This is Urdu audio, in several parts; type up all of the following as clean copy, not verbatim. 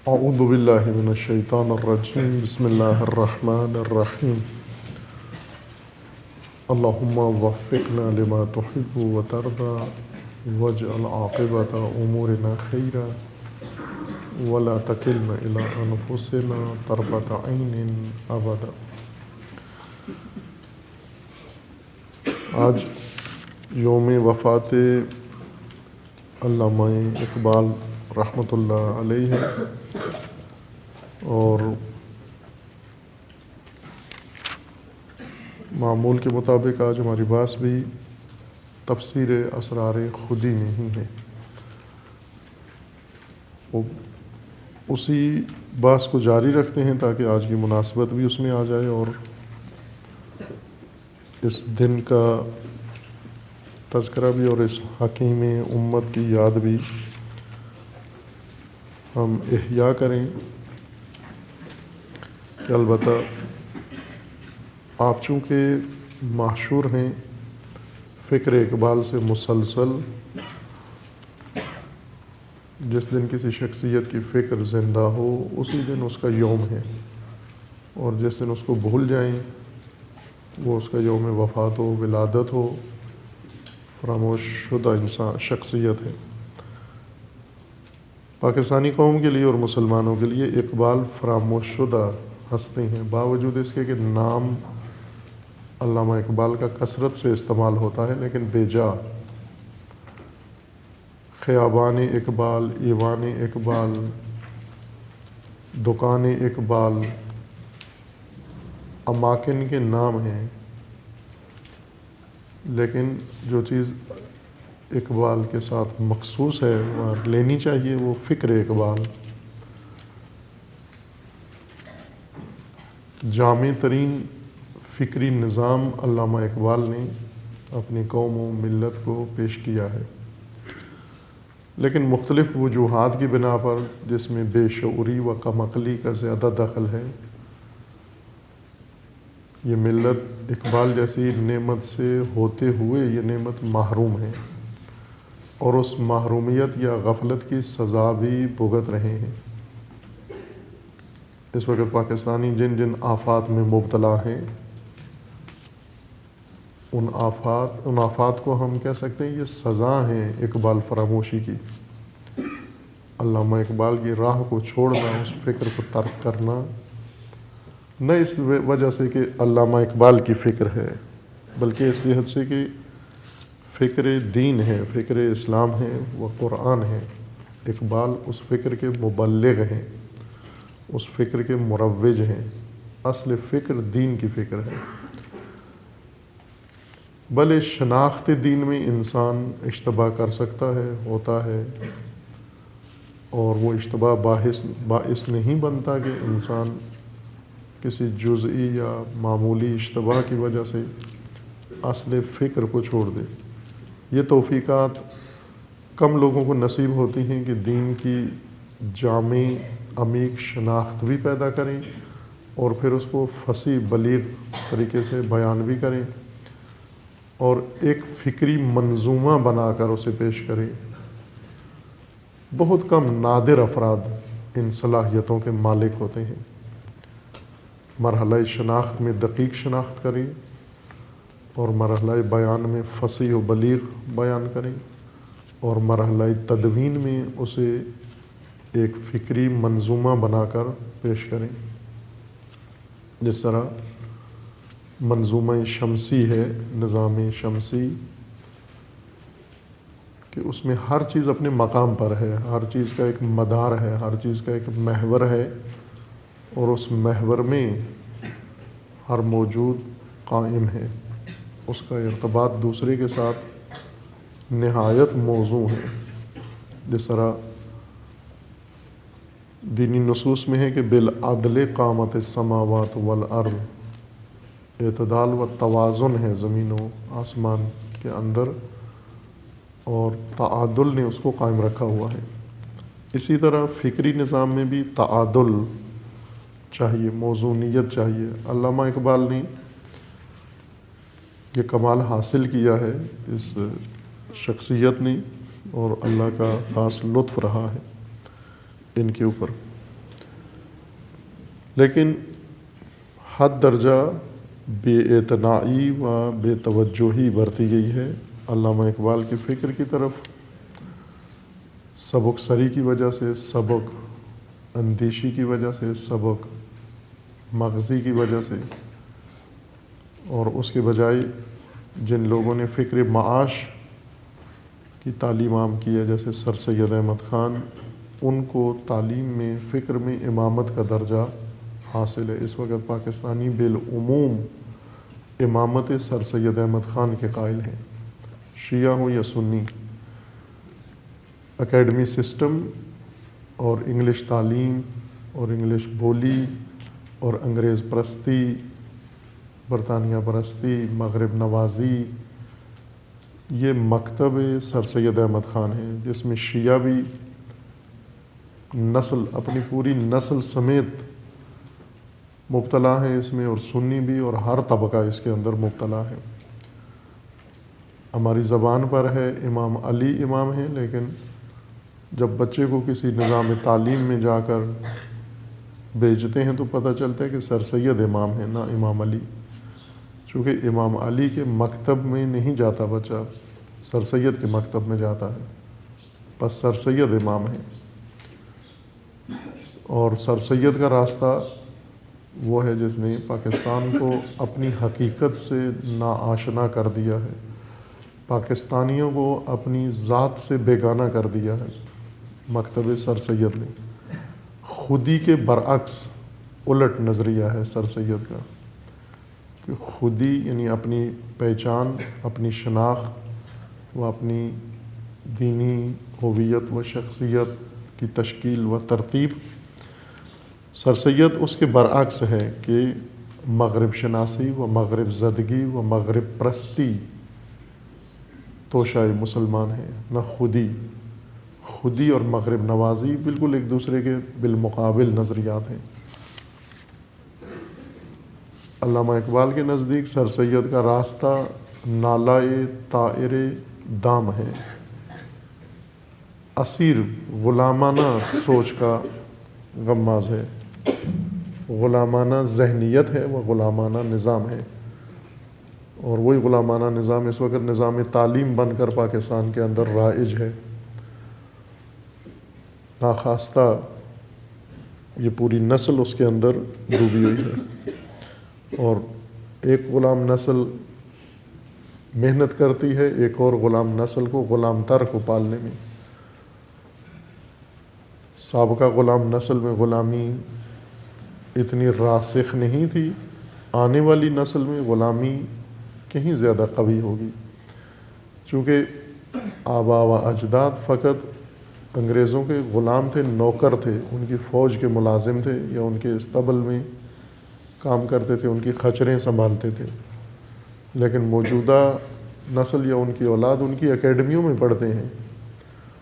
اعوذ باللہ من الشیطان الرجیم بسم اللہ الرحمن الرحیم اللہم وفقنا لما تحب وترضى واجعل عاقبۃ امورنا خیرا ولا تکلنا الی انفسنا طرفۃ عین ابدا۔ آج یوم وفات علامہ اقبال رحمۃ اللہ علیہ ہے، اور معمول کے مطابق آج ہماری بات بھی تفسیر اسرار خودی میں ہی ہے۔ اسی بات کو جاری رکھتے ہیں تاکہ آج کی مناسبت بھی اس میں آ جائے اور اس دن کا تذکرہ بھی اور اس حکیم امت کی یاد بھی ہم احیاء کریں کہ البتہ آپ چونکہ محشور ہیں فکر اقبال سے مسلسل، جس دن کسی شخصیت کی فکر زندہ ہو اسی دن اس کا یوم ہے، اور جس دن اس کو بھول جائیں وہ اس کا یوم وفات ہو، ولادت ہو، فراموش شدہ انسان شخصیت ہے۔ پاکستانی قوم کے لیے اور مسلمانوں کے لیے اقبال فراموش شدہ ہستی ہیں، باوجود اس کے کہ نام علامہ اقبال کا کثرت سے استعمال ہوتا ہے، لیکن بے جا۔ خیابان اقبال، ایوان اقبال، دکان اقبال، اماکن کے نام ہیں، لیکن جو چیز اقبال کے ساتھ مخصوص ہے اور لینی چاہیے وہ فکر اقبال۔ جامع ترین فکری نظام علامہ اقبال نے اپنی قوم و ملت کو پیش کیا ہے، لیکن مختلف وجوہات کی بنا پر، جس میں بے شعوری و کم عقلی کا زیادہ دخل ہے، یہ ملت اقبال جیسی نعمت سے ہوتے ہوئے یہ نعمت محروم ہے، اور اس محرومیت یا غفلت کی سزا بھی بھگت رہے ہیں۔ اس وقت پاکستانی جن جن آفات میں مبتلا ہیں، ان آفات کو ہم کہہ سکتے ہیں یہ سزا ہیں اقبال فراموشی کی۔ علامہ اقبال کی راہ کو چھوڑنا، اس فکر کو ترک کرنا، نہ اس وجہ سے کہ علامہ اقبال کی فکر ہے، بلکہ اس صحت سے کہ فکر دین ہے، فکر اسلام ہے، وہ قرآن ہے۔ اقبال اس فکر کے مبلغ ہیں، اس فکر کے مروج ہیں۔ اصل فکر دین کی فکر ہے، بھلے شناخت دین میں انسان اشتباہ کر سکتا ہے، ہوتا ہے، اور وہ اشتباہ باعث نہیں بنتا کہ انسان کسی جزئی یا معمولی اشتباہ کی وجہ سے اصل فکر کو چھوڑ دے۔ یہ توفیقات کم لوگوں کو نصیب ہوتی ہیں کہ دین کی جامع عمیق شناخت بھی پیدا کریں اور پھر اس کو فصیح بلیغ طریقے سے بیان بھی کریں اور ایک فکری منظومہ بنا کر اسے پیش کریں۔ بہت کم نادر افراد ان صلاحیتوں کے مالک ہوتے ہیں۔ مرحلہ شناخت میں دقیق شناخت کریں اور مرحلہ بیان میں فصیح و بلیغ بیان کریں، اور مرحلہ تدوین میں اسے ایک فکری منظومہ بنا کر پیش کریں۔ جس طرح منظومہ شمسی ہے، نظام شمسی، کہ اس میں ہر چیز اپنے مقام پر ہے، ہر چیز کا ایک مدار ہے، ہر چیز کا ایک محور ہے، اور اس محور میں ہر موجود قائم ہے، اس کا ارتباط دوسرے کے ساتھ نہایت موزوں ہے۔ جس طرح دینی نصوص میں ہے کہ بالعدل قامت السماوات والارض، اعتدال و توازن ہے زمین و آسمان کے اندر، اور تعادل نے اس کو قائم رکھا ہوا ہے۔ اسی طرح فکری نظام میں بھی تعادل چاہیے، موزونیت چاہیے۔ علامہ اقبال نے یہ کمال حاصل کیا ہے اس شخصیت نے، اور اللہ کا خاص لطف رہا ہے ان کے اوپر۔ لیکن حد درجہ بے اعتنائی و بے توجہی برتی گئی ہے علامہ اقبال کی فکر کی طرف، سبک سری کی وجہ سے، سبک اندیشی کی وجہ سے، سبک مغزی کی وجہ سے، اور اس کے بجائے جن لوگوں نے فکر معاش کی تعلیم عام کی ہے جیسے سر سید احمد خان، ان کو تعلیم میں فکر میں امامت کا درجہ حاصل ہے۔ اس وقت پاکستانی بالعموم امامت سر سید احمد خان کے قائل ہیں، شیعہ ہوں یا سنی۔ اکیڈمی سسٹم اور انگلش تعلیم اور انگلش بولی اور انگریز پرستی، برطانیہ پرستی، مغرب نوازی، یہ مکتب سر سید احمد خان ہے، جس میں شیعہ بھی نسل، اپنی پوری نسل سمیت مبتلا ہیں اس میں، اور سنی بھی، اور ہر طبقہ اس کے اندر مبتلا ہے۔ ہماری زبان پر ہے امام علی امام ہیں، لیکن جب بچے کو کسی نظام تعلیم میں جا کر بھیجتے ہیں تو پتہ چلتا ہے کہ سر سید امام ہیں، نہ امام علی، چونکہ امام علی کے مکتب میں نہیں جاتا بچہ، سر سید کے مکتب میں جاتا ہے، بس سر سید امام ہیں۔ اور سر سید کا راستہ وہ ہے جس نے پاکستان کو اپنی حقیقت سے ناآشنا کر دیا ہے، پاکستانیوں کو اپنی ذات سے بیگانہ کر دیا ہے۔ مکتب سر سید نے خودی کے برعکس الٹ نظریہ ہے سر سید کا، کہ خودی یعنی اپنی پہچان، اپنی شناخت و اپنی دینی ہویت و شخصیت کی تشکیل و ترتیب۔ سر سید اس کے برعکس ہے کہ مغرب شناسی و مغرب زدگی و مغرب پرستی توشہ مسلمان ہے، نہ خودی۔ خودی اور مغرب نوازی بالکل ایک دوسرے کے بالمقابل نظریات ہیں۔ علامہ اقبال کے نزدیک سر سید کا راستہ نالائے طائر دام ہے، اسیر غلامانہ سوچ کا غماز ہے، غلامانہ ذہنیت ہے، وہ غلامانہ نظام ہے، اور وہی غلامانہ نظام اس وقت نظام تعلیم بن کر پاکستان کے اندر رائج ہے۔ ناخواستہ یہ پوری نسل اس کے اندر ڈوبی ہوئی ہے، اور ایک غلام نسل محنت کرتی ہے ایک اور غلام نسل کو، غلام تر کو پالنے میں۔ سابقہ غلام نسل میں غلامی اتنی راسخ نہیں تھی، آنے والی نسل میں غلامی کہیں زیادہ قوی ہوگی، چونکہ آبا و اجداد فقط انگریزوں کے غلام تھے، نوکر تھے، ان کی فوج کے ملازم تھے، یا ان کے استبل میں کام کرتے تھے، ان کی خچریں سنبھالتے تھے۔ لیکن موجودہ نسل یا ان کی اولاد ان کی اکیڈمیوں میں پڑھتے ہیں،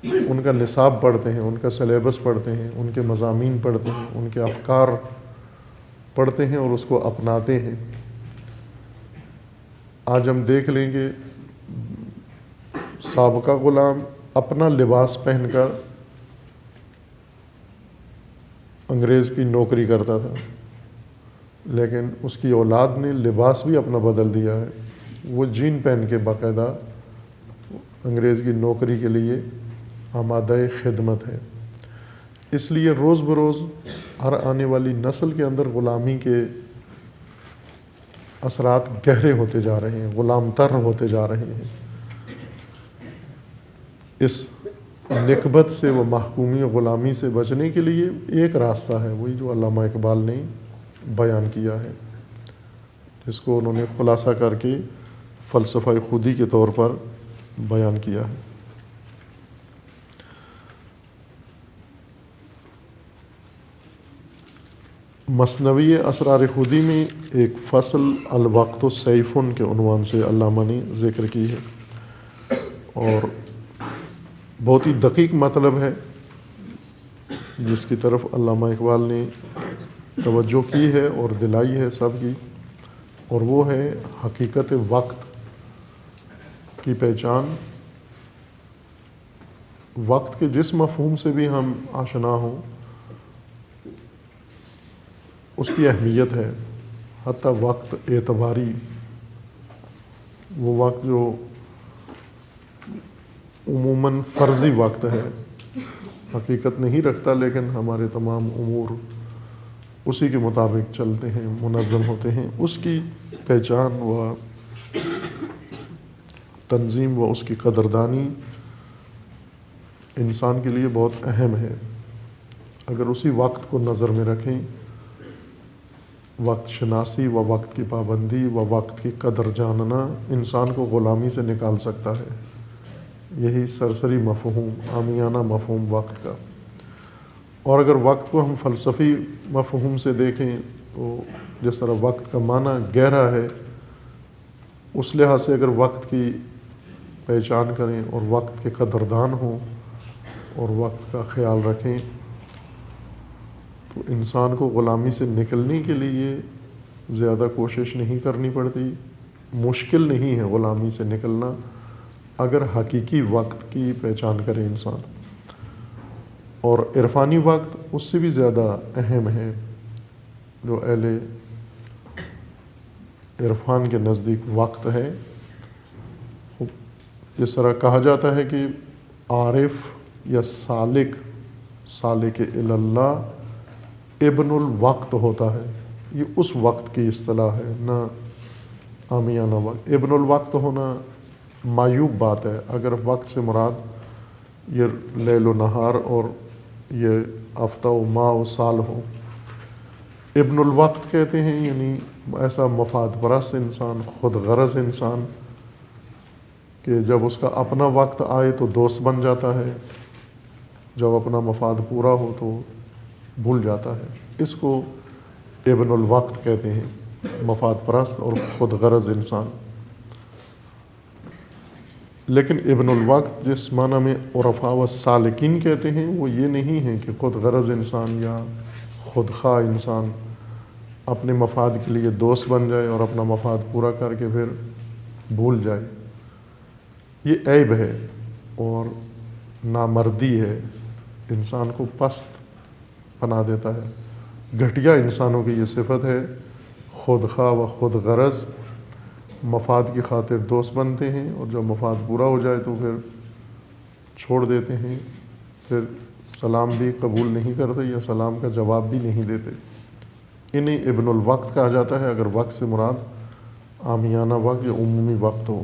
ان کا نصاب پڑھتے ہیں، ان کا سلیبس پڑھتے ہیں، ان کے مضامین پڑھتے ہیں، ان کے افکار پڑھتے ہیں اور اس کو اپناتے ہیں۔ آج ہم دیکھ لیں کہ سابقہ غلام اپنا لباس پہن کر انگریز کی نوکری کرتا تھا، لیکن اس کی اولاد نے لباس بھی اپنا بدل دیا ہے، وہ جین پہن کے باقاعدہ انگریز کی نوکری کے لیے آمادہ خدمت ہے۔ اس لیے روز بروز ہر آنے والی نسل کے اندر غلامی کے اثرات گہرے ہوتے جا رہے ہیں، غلام تر ہوتے جا رہے ہیں۔ اس نکبت سے و محکومی و غلامی سے بچنے کے لیے ایک راستہ ہے، وہی جو علامہ اقبال نے بیان کیا ہے، جس کو انہوں نے خلاصہ کر کے فلسفہ خودی کے طور پر بیان کیا ہے۔ مثنوی اسرار خودی میں ایک فصل الوقت و سیف کے عنوان سے علامہ نے ذکر کی ہے، اور بہت ہی دقیق مطلب ہے جس کی طرف علامہ اقبال نے توجہ کی ہے اور دلائی ہے سب کی، اور وہ ہے حقیقت وقت کی پہچان۔ وقت کے جس مفہوم سے بھی ہم آشنا ہوں، اس کی اہمیت ہے. حتیٰ وقت اعتباری، وہ وقت جو عموماً فرضی وقت ہے، حقیقت نہیں رکھتا، لیکن ہمارے تمام امور اسی کے مطابق چلتے ہیں، منظم ہوتے ہیں، اس کی پہچان و تنظیم و اس کی قدردانی انسان کے لیے بہت اہم ہے. اگر اسی وقت کو نظر میں رکھیں، وقت شناسی و وقت کی پابندی و وقت کی قدر جاننا انسان کو غلامی سے نکال سکتا ہے. یہی سرسری مفہوم، عامیانہ مفہوم وقت کا. اور اگر وقت کو ہم فلسفی مفہوم سے دیکھیں تو جس طرح وقت کا معنی گہرا ہے، اس لحاظ سے اگر وقت کی پہچان کریں اور وقت کے قدردان ہوں اور وقت کا خیال رکھیں تو انسان کو غلامی سے نکلنے کے لیے زیادہ کوشش نہیں کرنی پڑتی. مشکل نہیں ہے غلامی سے نکلنا اگر حقیقی وقت کی پہچان کرے انسان. اور عرفانی وقت اس سے بھی زیادہ اہم ہے. جو اہل عرفان کے نزدیک وقت ہے، اس طرح کہا جاتا ہے کہ عارف یا سالک اللہ ابن الوقت ہوتا ہے. یہ اس وقت کی اصطلاح ہے، نہ عامیانہ وقت. ابن الوقت ہونا معیوب بات ہے. اگر وقت سے مراد یہ لیل و نہار اور یہ ہفتہ و ماہ و سال ہو. ابن الوقت کہتے ہیں یعنی ایسا مفاد پرست انسان، خود غرض انسان کہ جب اس کا اپنا وقت آئے تو دوست بن جاتا ہے، جب اپنا مفاد پورا ہو تو بھول جاتا ہے. اس کو ابن الوقت کہتے ہیں، مفاد پرست اور خود غرض انسان. لیکن ابن الوقت جس معنی میں عرفاء و سالکین کہتے ہیں وہ یہ نہیں ہے کہ خود غرض انسان یا خود خواہ انسان اپنے مفاد کے لیے دوست بن جائے اور اپنا مفاد پورا کر کے پھر بھول جائے. یہ عیب ہے اور نامردی ہے، انسان کو پست بنا دیتا ہے. گھٹیا انسانوں کی یہ صفت ہے، خود خواہ و خود غرض، مفاد کی خاطر دوست بنتے ہیں اور جب مفاد پورا ہو جائے تو پھر چھوڑ دیتے ہیں، پھر سلام بھی قبول نہیں کرتے یا سلام کا جواب بھی نہیں دیتے. انہیں ابن الوقت کہا جاتا ہے اگر وقت سے مراد عامیانہ وقت یا عمومی وقت ہو.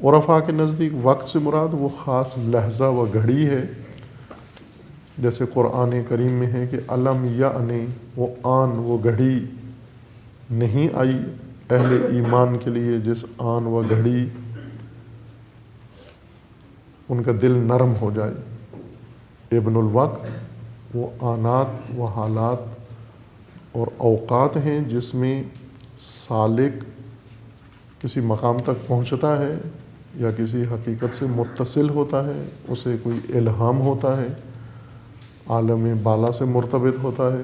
عرفاء کے نزدیک وقت سے مراد وہ خاص لحظہ و گھڑی ہے، جیسے قرآن کریم میں ہے کہ علم یعنی وہ آن و گھڑی نہیں آئی اہل ایمان کے لیے جس آن و گھڑی ان کا دل نرم ہو جائے. ابن الوقت وہ آنات و حالات اور اوقات ہیں جس میں سالک کسی مقام تک پہنچتا ہے یا کسی حقیقت سے متصل ہوتا ہے، اسے کوئی الہام ہوتا ہے، عالم بالا سے مرتبط ہوتا ہے،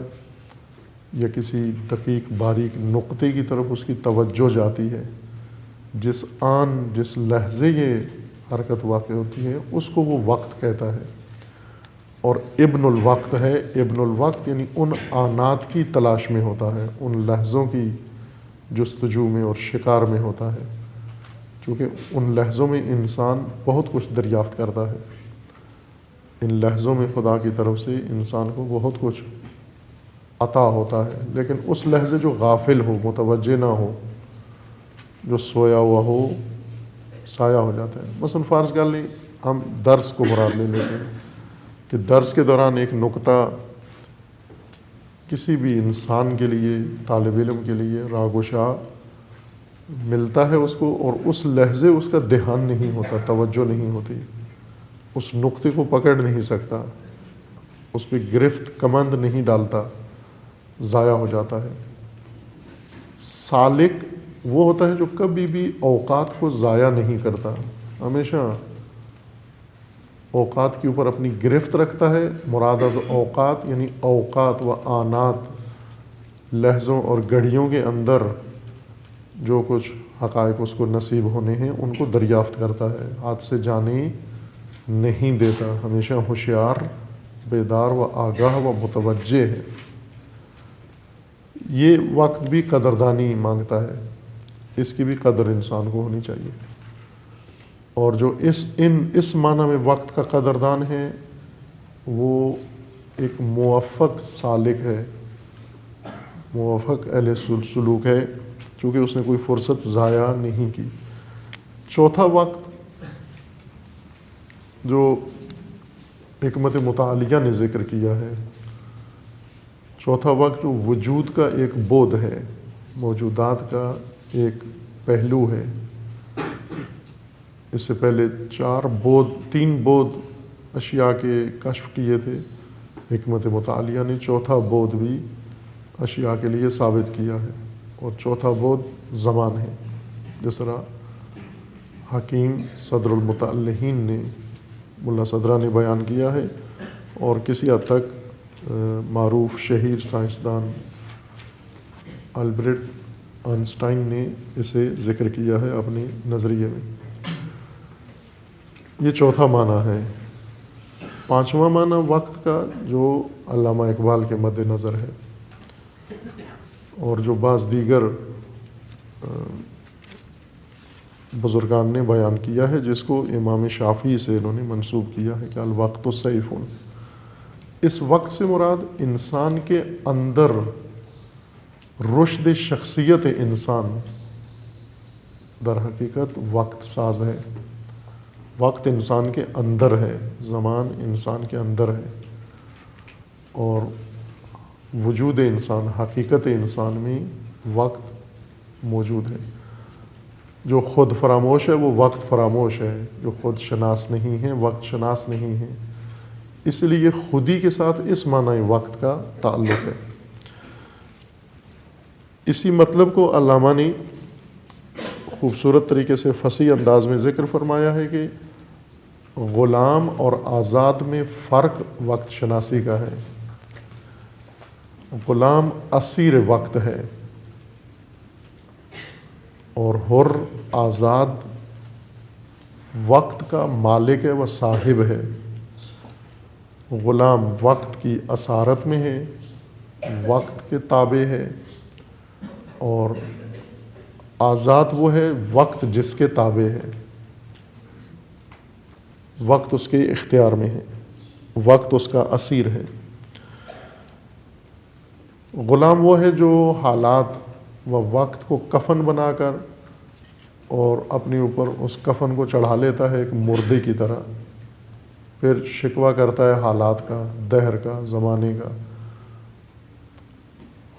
یا کسی دقیق باریک نقطے کی طرف اس کی توجہ جاتی ہے. جس آن جس لحظے یہ حرکت واقع ہوتی ہے اس کو وہ وقت کہتا ہے. اور ابن الوقت ہے، ابن الوقت یعنی ان آنات کی تلاش میں ہوتا ہے، ان لحظوں کی جستجو میں اور شکار میں ہوتا ہے، کیونکہ ان لحظوں میں انسان بہت کچھ دریافت کرتا ہے. ان لحظوں میں خدا کی طرف سے انسان کو بہت کچھ عطا ہوتا ہے، لیکن اس لحظے جو غافل ہو، متوجہ نہ ہو، جو سویا ہوا ہو، سایہ ہو جاتا ہے. مثلا فرض کر لیں ہم درس کو مراد لے لیتے ہیں کہ درس کے دوران ایک نقطہ کسی بھی انسان کے لیے، طالب علم کے لیے راگوشا ملتا ہے اس کو، اور اس لحظے اس کا دھیان نہیں ہوتا، توجہ نہیں ہوتی، اس نقطے کو پکڑ نہیں سکتا، اس پہ گرفت کمند نہیں ڈالتا، ضائع ہو جاتا ہے. سالک وہ ہوتا ہے جو کبھی بھی اوقات کو ضائع نہیں کرتا، ہمیشہ اوقات کے اوپر اپنی گرفت رکھتا ہے. مراد از اوقات یعنی اوقات و آنات، لحظوں اور گھڑیوں کے اندر جو کچھ حقائق اس کو نصیب ہونے ہیں ان کو دریافت کرتا ہے، ہاتھ سے جانے نہیں دیتا، ہمیشہ ہوشیار، بیدار و آگاہ و متوجہ ہے. یہ وقت بھی قدردانی مانگتا ہے، اس کی بھی قدر انسان کو ہونی چاہیے۔ اور جو اس معنی میں وقت کا قدردان ہے وہ ایک موفق سالک ہے، موفق اہل سلوک ہے، چونکہ اس نے کوئی فرصت ضائع نہیں کی۔ چوتھا وقت جو حکمت متعالیہ نے ذکر کیا ہے، چوتھا وقت جو وجود کا ایک بعد ہے، موجودات کا ایک پہلو ہے۔ اس سے پہلے تین بعد اشیاء کے کشف کیے تھے، حکمت متعالیہ نے چوتھا بعد بھی اشیاء کے لیے ثابت کیا ہے، اور چوتھا بعد زمان ہے، جس طرح حکیم صدر المتعلحین نے ملا صدرہ نے بیان کیا ہے، اور کسی حد تک معروف شہیر سائنسدان البرٹ آئنسٹائن نے اسے ذکر کیا ہے اپنے نظریے میں۔ یہ چوتھا معنی ہے۔ پانچواں معنی وقت کا جو علامہ اقبال کے مد نظر ہے، اور جو بعض دیگر بزرگان نے بیان کیا ہے، جس کو امام شافعی سے انہوں نے منسوب کیا ہے کہ الوقت سیف۔ اس وقت سے مراد انسان کے اندر رشد شخصیت انسان در حقیقت وقت ساز ہے۔ وقت انسان کے اندر ہے، زمان انسان کے اندر ہے، اور وجود انسان، حقیقت انسان میں وقت موجود ہے۔ جو خود فراموش ہے وہ وقت فراموش ہے، جو خود شناس نہیں ہے وقت شناس نہیں ہے۔ اس لیے خودی کے ساتھ اس معنی وقت کا تعلق ہے۔ اسی مطلب کو علامہ نے خوبصورت طریقے سے فصیح انداز میں ذکر فرمایا ہے کہ غلام اور آزاد میں فرق وقت شناسی کا ہے۔ غلام اسیر وقت ہے، اور حر آزاد وقت کا مالک ہے و صاحب ہے۔ غلام وقت کی اسارت میں ہے، وقت کے تابع ہے، اور آزاد وہ ہے وقت جس کے تابع ہے، وقت اس کے اختیار میں ہے، وقت اس کا اسیر ہے۔ غلام وہ ہے جو حالات و وقت کو کفن بنا کر اور اپنے اوپر اس کفن کو چڑھا لیتا ہے ایک مردے کی طرح، پھر شکوہ کرتا ہے حالات کا، دہر کا، زمانے کا۔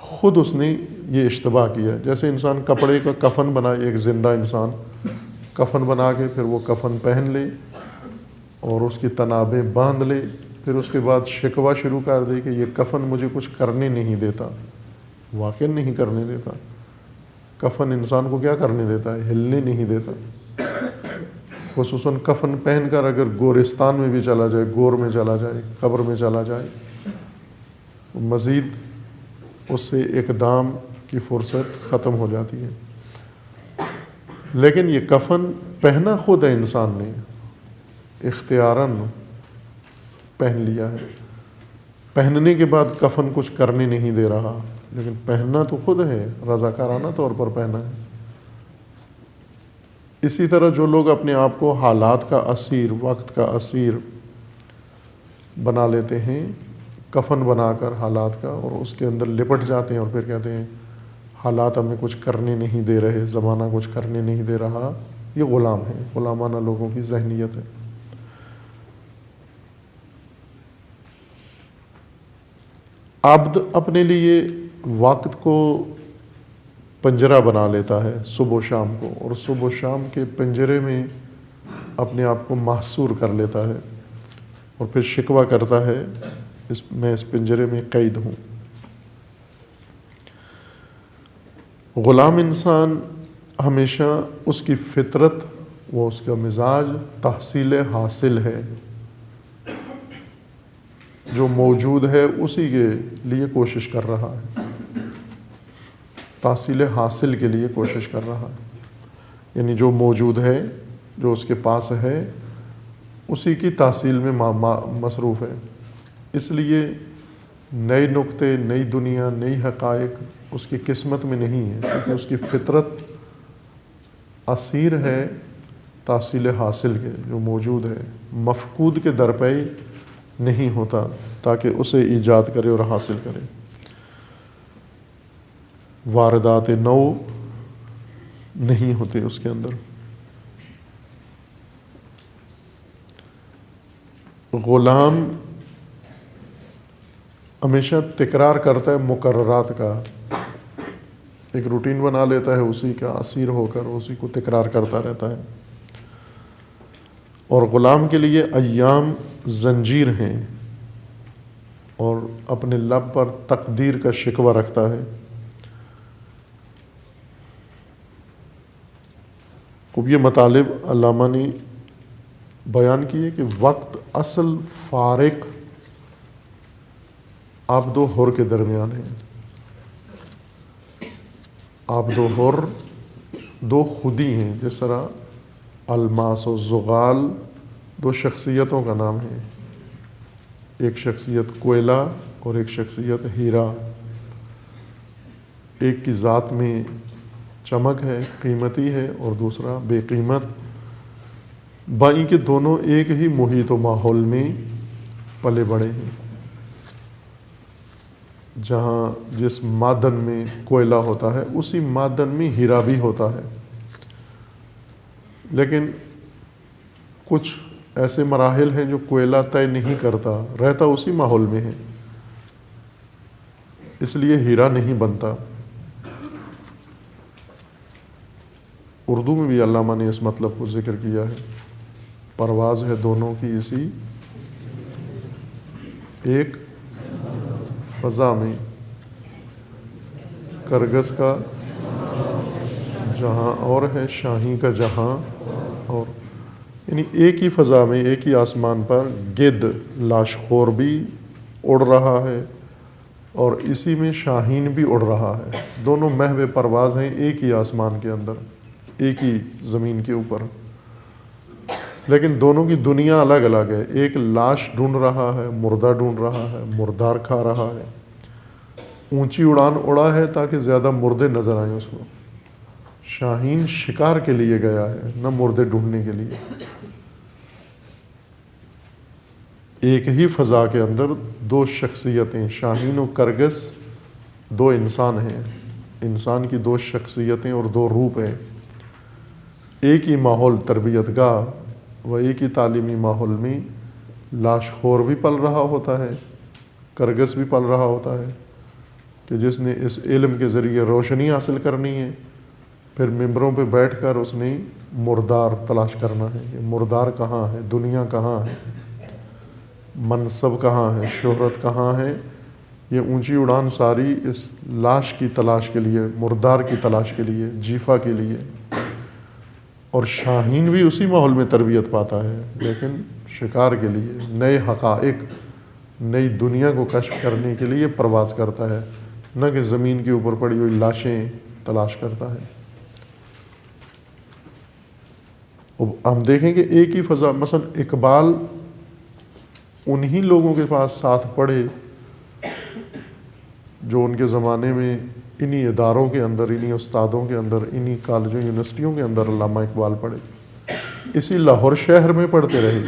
خود اس نے یہ اشتباہ کیا ہے۔ جیسے انسان کپڑے کا کفن بنائے، ایک زندہ انسان کفن بنا کے پھر وہ کفن پہن لے اور اس کی تنابیں باندھ لے، پھر اس کے بعد شکوہ شروع کر دے کہ یہ کفن مجھے کچھ کرنے نہیں دیتا۔ واقعی نہیں کرنے دیتا۔ کفن انسان کو کیا کرنے دیتا ہے؟ ہلنے نہیں دیتا۔ خصوصاً کفن پہن کر اگر گورستان میں بھی چلا جائے، گور میں چلا جائے، قبر میں چلا جائے، مزید اس سے اقدام کی فرصت ختم ہو جاتی ہے۔ لیکن یہ کفن پہنا خود ہے، انسان نے اختیاراً پہن لیا ہے۔ پہننے کے بعد کفن کچھ کرنے نہیں دے رہا، لیکن پہننا تو خود ہے، رضاکارانہ طور پر پہنا ہے۔ اسی طرح جو لوگ اپنے آپ کو حالات کا اسیر، وقت کا اسیر بنا لیتے ہیں، کفن بنا کر حالات کا، اور اس کے اندر لپٹ جاتے ہیں اور پھر کہتے ہیں حالات ہمیں کچھ کرنے نہیں دے رہے، زمانہ کچھ کرنے نہیں دے رہا، یہ غلام ہے، غلامانہ لوگوں کی ذہنیت ہے۔ عبد اپنے لیے وقت کو پنجرہ بنا لیتا ہے صبح و شام کو، اور صبح و شام کے پنجرے میں اپنے آپ کو محصور کر لیتا ہے، اور پھر شکوہ کرتا ہے میں اس پنجرے میں قید ہوں۔ غلام انسان ہمیشہ اس کی فطرت و اس کا مزاج تحصیل حاصل ہے، جو موجود ہے اسی کے لیے کوشش کر رہا ہے، تحصیل حاصل کے لیے کوشش کر رہا ہے، یعنی جو موجود ہے، جو اس کے پاس ہے، اسی کی تحصیل میں مصروف ہے۔ اس لیے نئے نقطے، نئی دنیا، نئی حقائق اس کی قسمت میں نہیں ہے، کیونکہ اس کی فطرت اسیر ہے تحصیل حاصل کے، جو موجود ہے مفقود کے درپے نہیں ہوتا تاکہ اسے ایجاد کرے اور حاصل کرے۔ واردات نو نہیں ہوتے اس کے اندر۔ غلام ہمیشہ تکرار کرتا ہے مقررات کا، ایک روٹین بنا لیتا ہے، اسی کا اسیر ہو کر اسی کو تکرار کرتا رہتا ہے۔ اور غلام کے لیے ایام زنجیر ہیں اور اپنے لب پر تقدیر کا شکوہ رکھتا ہے۔ خوب یہ مطالب علامہ نے بیان کیے کہ وقت اصل فارق عبد و حر کے درمیان ہے۔ عبد و حر دو خودی ہیں، جس طرح الماس و زغال دو شخصیتوں کا نام ہے، ایک شخصیت کوئلہ اور ایک شخصیت ہیرا۔ ایک کی ذات میں چمک ہے، قیمتی ہے، اور دوسرا بے قیمت۔ بائیں کے دونوں ایک ہی محیط و ماحول میں پلے بڑے ہیں۔ جہاں جس معدن میں کوئلہ ہوتا ہے اسی معدن میں ہیرا بھی ہوتا ہے، لیکن کچھ ایسے مراحل ہیں جو کوئلہ طے نہیں کرتا، رہتا اسی ماحول میں ہے، اس لیے ہیرا نہیں بنتا۔ اردو میں بھی علامہ نے اس مطلب کو ذکر کیا ہے، پرواز ہے دونوں کی اسی ایک فضا میں، کرگس کا جہاں اور ہے شاہی کا جہاں اور، یعنی ایک ہی فضا میں، ایک ہی آسمان پر گدھ لاش خور بھی اڑ رہا ہے اور اسی میں شاہین بھی اڑ رہا ہے، دونوں محو پرواز ہیں ایک ہی آسمان کے اندر، ایک ہی زمین کے اوپر، لیکن دونوں کی دنیا الگ الگ ہے۔ ایک لاش ڈھونڈ رہا ہے، مردہ ڈھونڈ رہا ہے، مردار کھا رہا ہے، اونچی اڑان اڑا ہے تاکہ زیادہ مردے نظر آئیں اس کو۔ شاہین شکار کے لیے گیا ہے، نہ مردے ڈھونڈنے کے لیے۔ ایک ہی فضا کے اندر دو شخصیتیں، شاہین و کرگس دو انسان ہیں، انسان کی دو شخصیتیں اور دو روپ ہیں۔ ایک ہی ماحول تربیت گاہ و ایک ہی تعلیمی ماحول میں لاش خور بھی پل رہا ہوتا ہے، کرگس بھی پل رہا ہوتا ہے کہ جس نے اس علم کے ذریعے روشنی حاصل کرنی ہے، پھر ممبروں پہ بیٹھ کر اس نے مردار تلاش کرنا ہے، یہ مردار کہاں ہے، دنیا کہاں ہے، منصب کہاں ہے، شہرت کہاں ہے۔ یہ اونچی اڑان ساری اس لاش کی تلاش کے لیے، مردار کی تلاش کے لیے، جیفا کے لیے۔ اور شاہین بھی اسی ماحول میں تربیت پاتا ہے، لیکن شکار کے لیے، نئے حقائق، نئی دنیا کو کشف کرنے کے لیے پرواز کرتا ہے، نہ کہ زمین کے اوپر پڑی ہوئی لاشیں تلاش کرتا ہے۔ ہم دیکھیں کہ ایک ہی فضا، مثلا اقبال انہی لوگوں کے پاس ساتھ پڑھے جو ان کے زمانے میں انہی اداروں کے اندر، انہی استادوں کے اندر، انہی کالجوں یونیورسٹیوں کے اندر علامہ اقبال پڑھے، اسی لاہور شہر میں پڑھتے رہے،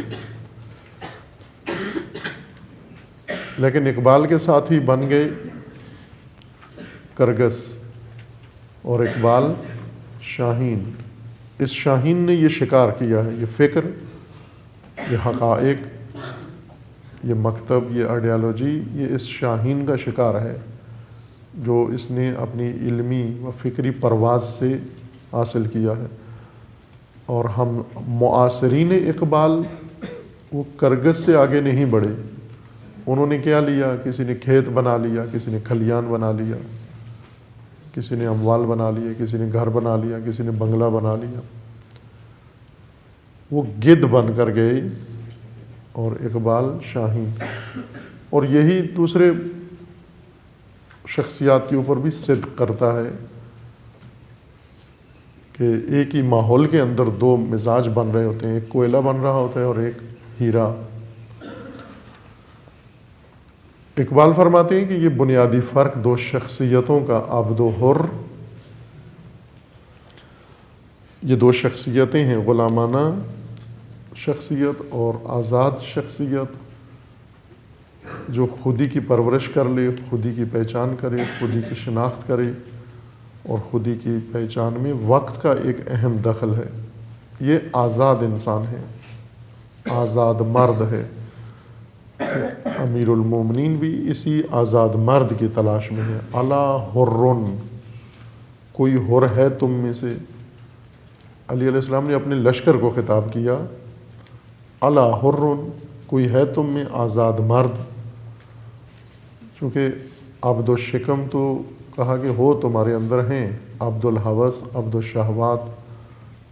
لیکن اقبال کے ساتھ ہی بن گئے کرگس اور اقبال شاہین۔ اس شاہین نے یہ شکار کیا ہے، یہ فکر، یہ حقائق، یہ مکتب، یہ آئیڈیالوجی، یہ اس شاہین کا شکار ہے جو اس نے اپنی علمی و فکری پرواز سے حاصل کیا ہے۔ اور ہم معاصرین اقبال وہ کرگس سے آگے نہیں بڑھے، انہوں نے کیا لیا؟ کسی نے کھیت بنا لیا، کسی نے کھلیان بنا لیا، کسی نے اموال بنا لیے، کسی نے گھر بنا لیا، کسی نے بنگلہ بنا لیا۔ وہ گدھ بن کر گئے اور اقبال شاہین۔ اور یہی دوسرے شخصیات کے اوپر بھی صدق کرتا ہے کہ ایک ہی ماحول کے اندر دو مزاج بن رہے ہوتے ہیں، ایک کوئلہ بن رہا ہوتا ہے اور ایک ہیرا۔ اقبال فرماتے ہیں کہ یہ بنیادی فرق دو شخصیتوں کا عبد و حر، یہ دو شخصیتیں ہیں، غلامانہ شخصیت اور آزاد شخصیت، جو خودی کی پرورش کر لے، خودی کی پہچان کرے، خودی کی شناخت کرے، اور خودی کی پہچان میں وقت کا ایک اہم دخل ہے۔ یہ آزاد انسان ہے، آزاد مرد ہے۔ امیر المومنین بھی اسی آزاد مرد کی تلاش میں ہے۔ الا حرن، کوئی حر ہے تم میں سے؟ علی علیہ السلام نے اپنے لشکر کو خطاب کیا، الا حرن، کوئی ہے تم میں آزاد مرد؟ چونکہ عبد الشکم تو کہا کہ ہو تمہارے اندر ہیں، عبد الحوث، عبد الشہوات،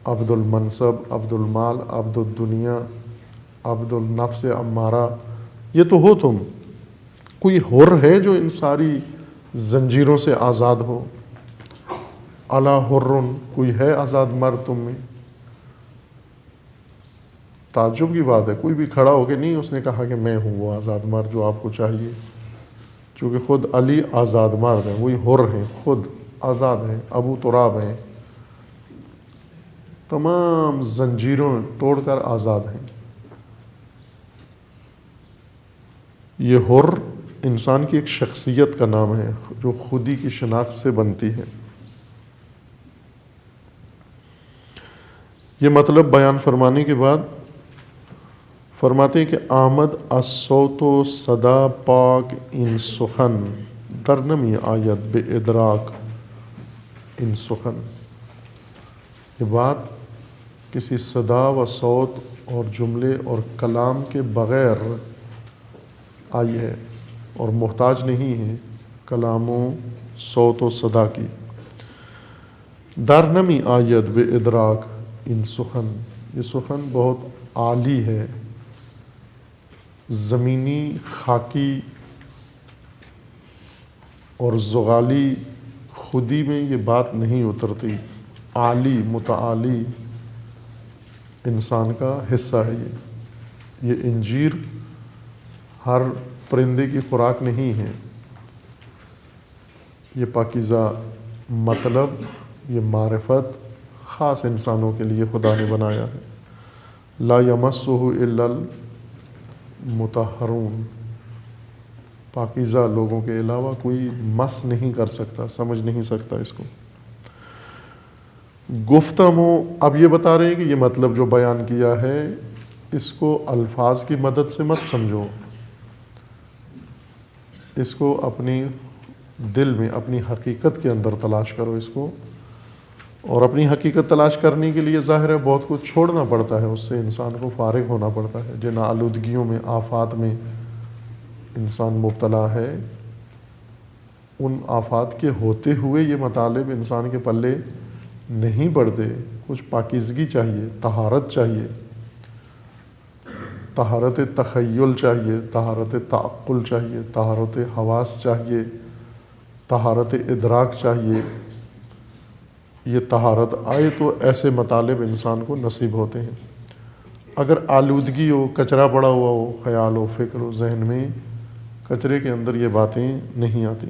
عبد المنصب، عبد المال، عبد الدنیا، عبد النفس امارہ، یہ تو ہو تم۔ کوئی حر ہے جو ان ساری زنجیروں سے آزاد ہو؟ الا حرن، کوئی ہے آزاد مرد تم میں؟ تعجب کی بات ہے، کوئی بھی کھڑا ہو کے نہیں اس نے کہا کہ میں ہوں وہ آزاد مرد جو آپ کو چاہیے، چونکہ خود علی آزاد مرد ہیں، وہی حر ہیں، خود آزاد ہیں، ابو تراب ہیں، تمام زنجیروں توڑ کر آزاد ہیں۔ یہ حر انسان کی ایک شخصیت کا نام ہے جو خودی کی شناخت سے بنتی ہے۔ یہ مطلب بیان فرمانے کے بعد فرماتے ہیں کہ آمد الصوت و صدا پاک ان سخن، در نمی آید بے ادراک ان سخن۔ یہ بات کسی صدا و صوت اور جملے اور کلام کے بغیر آئی ہے اور محتاج نہیں ہے کلام و صوت و صدا کی۔ در نمی آید بے ادراک ان سخن، یہ سخن بہت عالی ہے، زمینی، خاکی اور زغالی خودی میں یہ بات نہیں اترتی، عالی متعالی انسان کا حصہ ہے یہ انجیر ہر پرندے کی خوراک نہیں ہے، یہ پاکیزہ مطلب، یہ معرفت خاص انسانوں کے لیے خدا نے بنایا ہے۔ لا یمسہ الا المطہرون، پاکیزہ لوگوں کے علاوہ کوئی مس نہیں کر سکتا، سمجھ نہیں سکتا اس کو۔ گفتمو، اب یہ بتا رہے ہیں کہ یہ مطلب جو بیان کیا ہے اس کو الفاظ کی مدد سے مت سمجھو، اس کو اپنی دل میں، اپنی حقیقت کے اندر تلاش کرو اس کو، اور اپنی حقیقت تلاش کرنے کے لیے ظاہر ہے بہت کچھ چھوڑنا پڑتا ہے، اس سے انسان کو فارغ ہونا پڑتا ہے۔ جن آلودگیوں میں، آفات میں انسان مبتلا ہے، ان آفات کے ہوتے ہوئے یہ مطالب انسان کے پلے نہیں پڑتے۔ کچھ پاکیزگی چاہیے، طہارت چاہیے، طہارت تخیل چاہیے، طہارت تعقل چاہیے، طہارت حواس چاہیے، طہارت ادراک چاہیے۔ یہ طہارت آئے تو ایسے مطالب انسان کو نصیب ہوتے ہیں۔ اگر آلودگی ہو، کچرا پڑا ہوا ہو، خیال و فکر و ذہن میں، کچرے کے اندر یہ باتیں نہیں آتی۔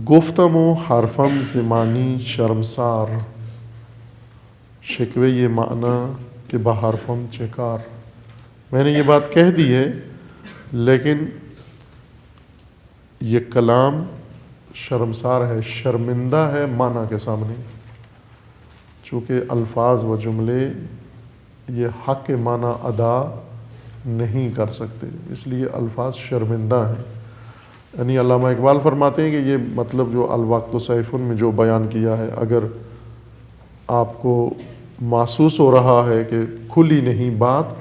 گفتم و حرفم زمانی شرمسار، شکوے یہ معنی کہ بحرفم چکار، میں نے یہ بات کہہ دی ہے لیکن یہ کلام شرمسار ہے، شرمندہ ہے معنی کے سامنے، چونکہ الفاظ و جملے یہ حق کے معنی ادا نہیں کر سکتے، اس لیے الفاظ شرمندہ ہیں۔ یعنی علامہ اقبال فرماتے ہیں کہ یہ مطلب جو الوقت و سیف میں جو بیان کیا ہے، اگر آپ کو محسوس ہو رہا ہے کہ کھلی نہیں بات،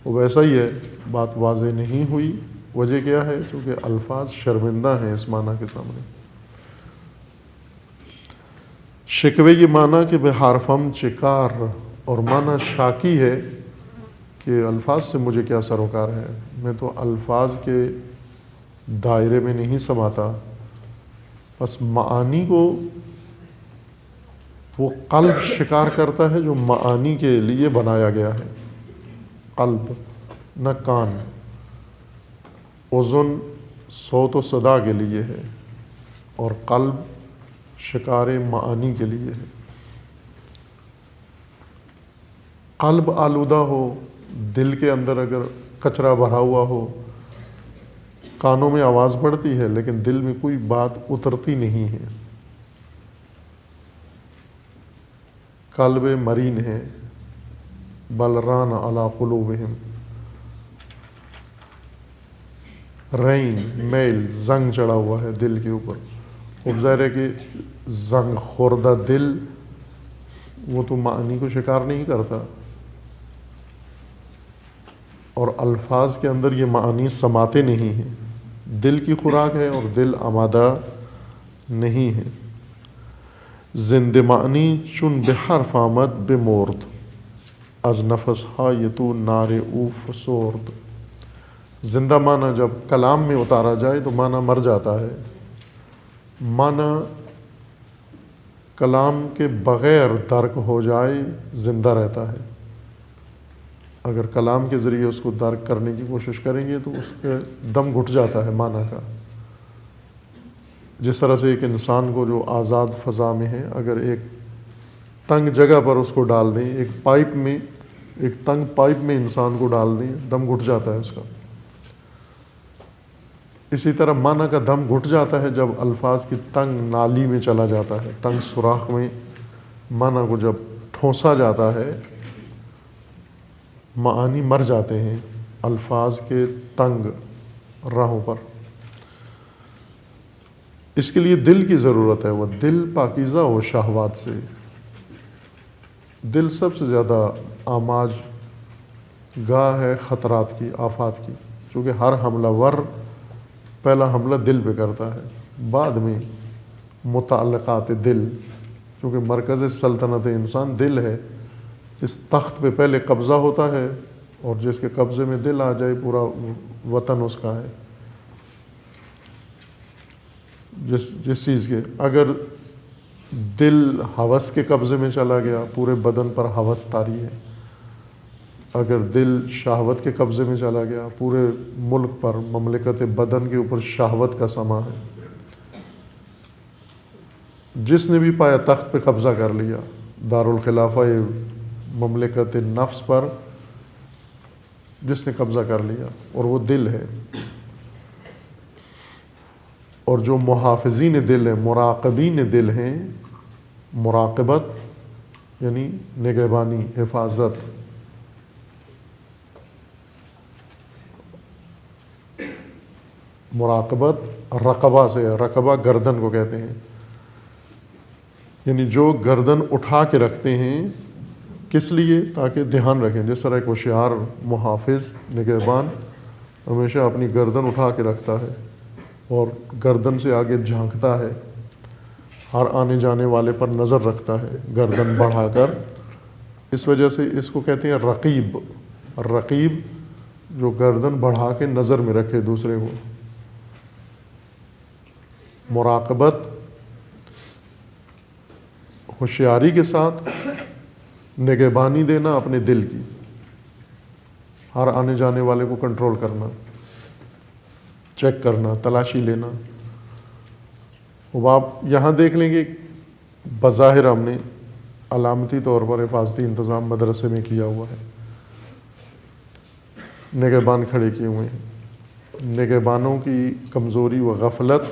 ویسا ہی ہے، بات واضح نہیں ہوئی۔ وجہ کیا ہے؟ چونکہ الفاظ شرمندہ ہیں اس معنی کے سامنے۔ شکوے یہ معنی کہ بحرفم چکار، اور معنی شاکی ہے کہ الفاظ سے مجھے کیا سروکار ہے، میں تو الفاظ کے دائرے میں نہیں سماتا۔ بس معانی کو وہ قلب شکار کرتا ہے جو معانی کے لیے بنایا گیا ہے، قلب نہ کان۔ اذن صوت و صدا کے لیے ہے اور قلب شکار معانی کے لیے ہے۔ قلب آلودہ ہو، دل کے اندر اگر کچرا بھرا ہوا ہو، کانوں میں آواز پڑتی ہے لیکن دل میں کوئی بات اترتی نہیں ہے، قلب مرین ہے، بل ران علی قلوبہم، رین میل زنگ چڑھا ہوا ہے دل کے اوپر۔ اب ظاہر ہے کہ زنگ خوردہ دل وہ تو معانی کو شکار نہیں کرتا، اور الفاظ کے اندر یہ معانی سماتے نہیں ہیں، دل کی خوراک ہے اور دل آمادہ نہیں ہے۔ زند معنی چون بحرف آمد بمرد، از نفس ہایتو نار او فسرد۔ زندہ معنی جب کلام میں اتارا جائے تو معنی مر جاتا ہے، معنی کلام کے بغیر درک ہو جائے زندہ رہتا ہے۔ اگر کلام کے ذریعے اس کو درک کرنے کی کوشش کریں گے تو اس کے دم گھٹ جاتا ہے معنی کا۔ جس طرح سے ایک انسان کو جو آزاد فضا میں ہے، اگر ایک تنگ جگہ پر اس کو ڈال دیں، ایک تنگ پائپ میں انسان کو ڈال دیں، دم گھٹ جاتا ہے اس کا۔ اسی طرح معنی کا دم گھٹ جاتا ہے جب الفاظ کی تنگ نالی میں چلا جاتا ہے، تنگ سوراخ میں معنی کو جب ٹھونسا جاتا ہے، معانی مر جاتے ہیں الفاظ کے تنگ راہوں پر۔ اس کے لیے دل کی ضرورت ہے، وہ دل پاکیزہ ہو شہوات سے۔ دل سب سے زیادہ آماج گاہ ہے خطرات کی، آفات کی، چونکہ ہر حملہ ور پہلا حملہ دل پہ کرتا ہے، بعد میں متعلقات دل، چونکہ مرکز سلطنت انسان دل ہے، اس تخت پہ پہلے قبضہ ہوتا ہے، اور جس کے قبضے میں دل آ جائے پورا وطن اس کا ہے۔ جس چیز کے اگر دل ہوس کے قبضے میں چلا گیا، پورے بدن پر ہوس طاری ہے۔ اگر دل شہوت کے قبضے میں چلا گیا، پورے ملک پر، مملکت بدن کے اوپر شہوت کا سما ہے۔ جس نے بھی پایا تخت پہ قبضہ کر لیا، دارالخلافہ مملکت نفس پر جس نے قبضہ کر لیا، اور وہ دل ہے۔ اور جو محافظین دل ہیں، مراقبین دل ہیں، مراقبت یعنی نگہبانی، حفاظت، مراقبت رقبہ سے، رقبہ گردن کو کہتے ہیں، یعنی جو گردن اٹھا کے رکھتے ہیں، کس لیے؟ تاکہ دھیان رکھیں۔ جس طرح ایک ہوشیار محافظ، نگہبان ہمیشہ اپنی گردن اٹھا کے رکھتا ہے اور گردن سے آگے جھانکتا ہے، ہر آنے جانے والے پر نظر رکھتا ہے گردن بڑھا کر، اس وجہ سے اس کو کہتے ہیں رقیب۔ رقیب جو گردن بڑھا کے نظر میں رکھے دوسرے کو۔ مراقبت ہوشیاری کے ساتھ نگہبانی دینا اپنے دل کی، ہر آنے جانے والے کو کنٹرول کرنا، چیک کرنا، تلاشی لینا۔ اب آپ یہاں دیکھ لیں گے، بظاہر ہم نے علامتی طور پر حفاظتی انتظام مدرسے میں کیا ہوا ہے، نگہبان کھڑے کیے ہوئے ہیں۔ نگہبانوں کی کمزوری و غفلت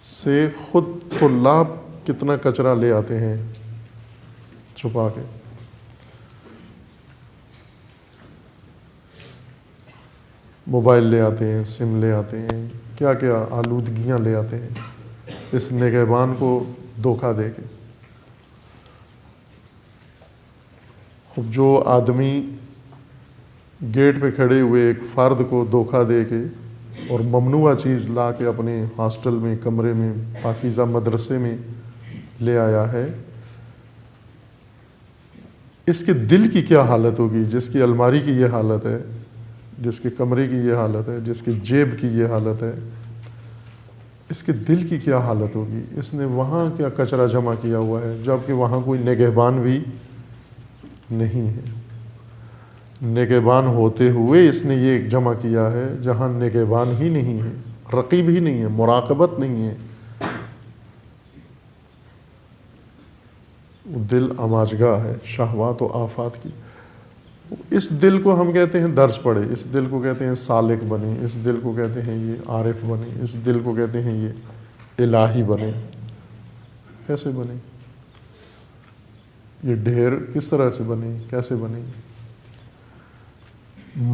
سے خود طلاب کتنا کچرا لے آتے ہیں چھپا کے۔ موبائل لے آتے ہیں، سم لے آتے ہیں، کیا کیا آلودگیاں لے آتے ہیں اس نگہبان کو دھوکہ دے کے۔ خب جو آدمی گیٹ پہ کھڑے ہوئے ایک فرد کو دھوکہ دے کے اور ممنوعہ چیز لا کے اپنے ہاسٹل میں، کمرے میں، پاکیزہ مدرسے میں لے آیا ہے، اس کے دل کی کیا حالت ہوگی؟ جس کی الماری کی یہ حالت ہے، جس کے کمرے کی یہ حالت ہے، جس کی جیب کی یہ حالت ہے، اس کے دل کی کیا حالت ہوگی؟ اس نے وہاں کیا کچرا جمع کیا ہوا ہے، جبکہ وہاں کوئی نگہبان بھی نہیں ہے۔ نگہبان ہوتے ہوئے اس نے یہ جمع کیا ہے جہاں نگہبان ہی نہیں ہے، رقیب ہی نہیں ہے، مراقبت نہیں ہے. دل آماجگاہ ہے شہوات و آفات کی. اس دل کو ہم کہتے ہیں درس پڑھے، اس دل کو کہتے ہیں سالک بنے، اس دل کو کہتے ہیں یہ عارف بنے، اس دل کو کہتے ہیں یہ الہی بنے. کیسے بنے؟ یہ ڈھیر کس طرح سے بنے، کیسے بنے؟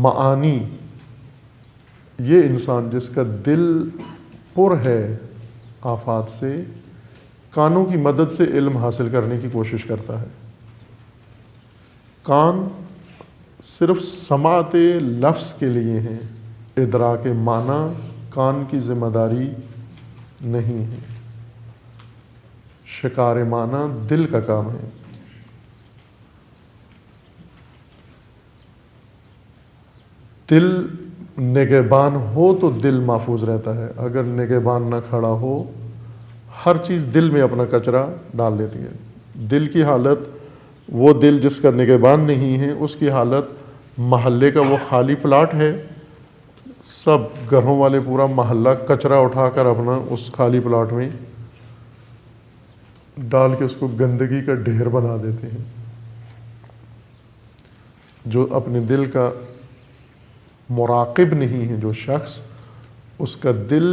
معانی، یہ انسان جس کا دل پر ہے آفات سے، کانوں کی مدد سے علم حاصل کرنے کی کوشش کرتا ہے. کان صرف سماعت لفظ کے لیے ہیں، ادراک معنی کان کی ذمہ داری نہیں ہے. شکار معنی دل کا کام ہے. دل نگہبان ہو تو دل محفوظ رہتا ہے، اگر نگہبان نہ کھڑا ہو ہر چیز دل میں اپنا کچرا ڈال دیتی ہے. دل کی حالت، وہ دل جس کا نگہبان نہیں ہے اس کی حالت محلے کا وہ خالی پلاٹ ہے، سب گھروں والے پورا محلہ کچرا اٹھا کر اپنا اس خالی پلاٹ میں ڈال کے اس کو گندگی کا ڈھیر بنا دیتے ہیں. جو اپنے دل کا مراقب نہیں ہے جو شخص، اس کا دل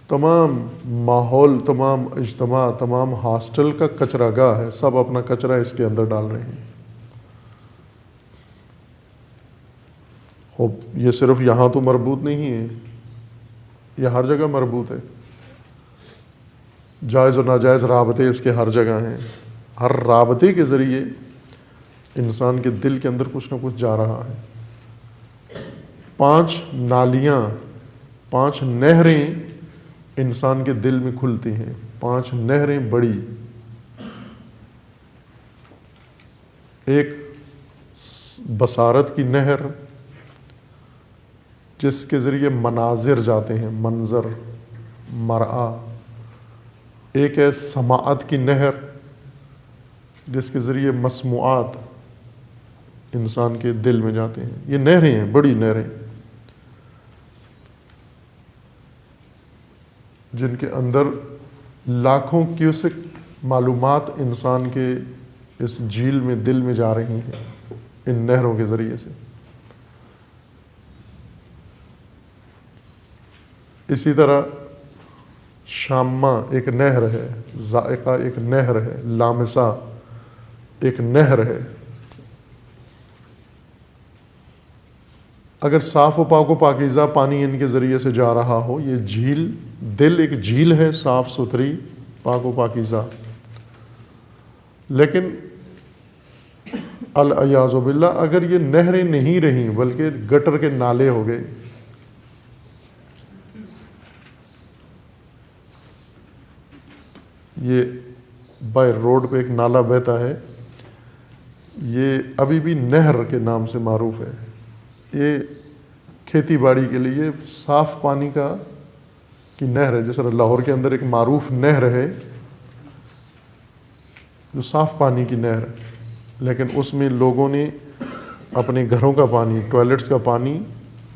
تمام ماحول، تمام اجتماع، تمام ہاسٹل کا کچرا گاہ ہے، سب اپنا کچرا اس کے اندر ڈال رہے ہیں. یہ صرف یہاں تو مربوط نہیں ہے، یہ ہر جگہ مربوط ہے. جائز و ناجائز رابطے اس کے ہر جگہ ہیں. ہر رابطے کے ذریعے انسان کے دل کے اندر کچھ نہ کچھ جا رہا ہے. 5 نالیاں، 5 نہریں انسان کے دل میں کھلتی ہیں. 5 نہریں بڑی. ایک بصارت کی نہر جس کے ذریعے مناظر جاتے ہیں، منظر، مرآ. ایک ہے سماعت کی نہر جس کے ذریعے مسموعات انسان کے دل میں جاتے ہیں. یہ نہریں ہیں، بڑی نہریں، جن کے اندر لاکھوں کیوسک معلومات انسان کے اس جھیل میں، دل میں جا رہی ہیں ان نہروں کے ذریعے سے. اسی طرح شامہ ایک نہر ہے، ذائقہ ایک نہر ہے، لامسہ ایک نہر ہے. اگر صاف و پاک و پاکیزہ پانی ان کے ذریعے سے جا رہا ہو، یہ جھیل، دل ایک جھیل ہے صاف ستھری، پاک و پاکیزہ. لیکن العیاذ باللہ اگر یہ نہریں نہیں رہیں بلکہ گٹر کے نالے ہو گئے، یہ بائی روڈ پہ ایک نالا بہتا ہے، یہ ابھی بھی نہر کے نام سے معروف ہے. یہ کھیتی باڑی کے لیے صاف پانی کی نہر ہے. جس طرح لاہور کے اندر ایک معروف نہر ہے جو صاف پانی کی نہر ہے، لیکن اس میں لوگوں نے اپنے گھروں کا پانی، ٹوائلٹس کا پانی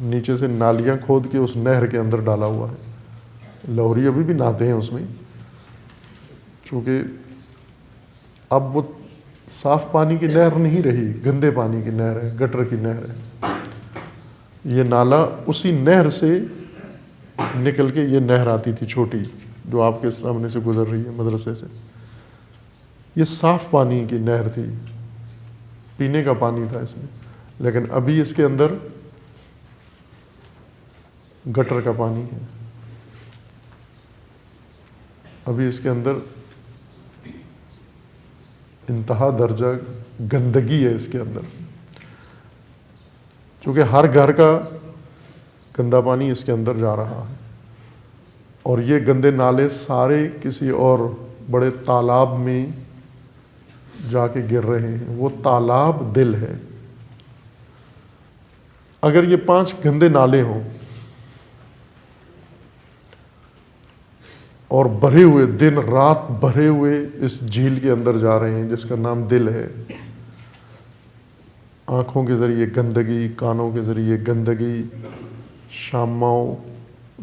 نیچے سے نالیاں کھود کے اس نہر کے اندر ڈالا ہوا ہے. لاہوری ابھی بھی نہاتے ہیں اس میں، چونکہ اب وہ صاف پانی کی نہر نہیں رہی، گندے پانی کی نہر ہے، گٹر کی نہر ہے. یہ نالا اسی نہر سے نکل کے یہ نہر آتی تھی چھوٹی جو آپ کے سامنے سے گزر رہی ہے مدرسے سے. یہ صاف پانی کی نہر تھی، پینے کا پانی تھا اس میں، لیکن ابھی اس کے اندر گٹر کا پانی ہے. ابھی اس کے اندر انتہا درجہ گندگی ہے اس کے اندر، چونکہ ہر گھر کا گندا پانی اس کے اندر جا رہا ہے. اور یہ گندے نالے سارے کسی اور بڑے تالاب میں جا کے گر رہے ہیں. وہ تالاب دل ہے. اگر یہ 5 گندے نالے ہوں اور بھرے ہوئے، دن رات بھرے ہوئے اس جھیل کے اندر جا رہے ہیں جس کا نام دل ہے، آنکھوں کے ذریعے گندگی، کانوں کے ذریعے گندگی، شاموں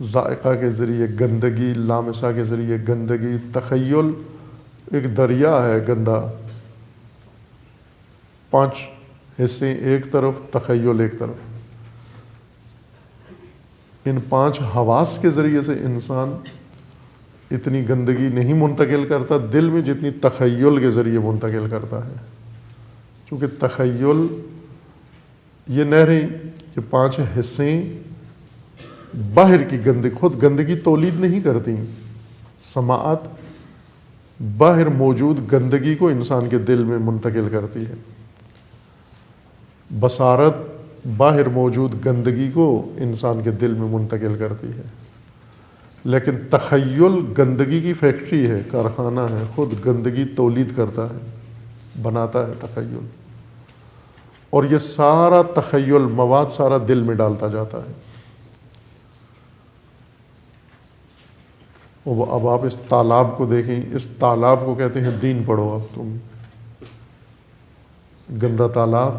ذائقہ کے ذریعے گندگی، لامسہ کے ذریعے گندگی، تخیل ایک دریا ہے گندا، 5 حصے ایک طرف، تخیل ایک طرف۔ ان 5 حواس کے ذریعے سے انسان اتنی گندگی نہیں منتقل کرتا دل میں جتنی تخیل کے ذریعے منتقل کرتا ہے، چونکہ تخیل یہ نہریں کہ 5 حصے باہر کی گندگی، خود گندگی تولید نہیں کرتی، سماعت باہر موجود گندگی کو انسان کے دل میں منتقل کرتی ہے، بصارت باہر موجود گندگی کو انسان کے دل میں منتقل کرتی ہے، لیکن تخیل گندگی کی فیکٹری ہے، کارخانہ ہے، خود گندگی تولید کرتا ہے، بناتا ہے تخیل، اور یہ سارا تخیل مواد سارا دل میں ڈالتا جاتا ہے۔ اب آپ اس تالاب کو دیکھیں، اس تالاب کو کہتے ہیں دین پڑھو۔ اب تم گندا تالاب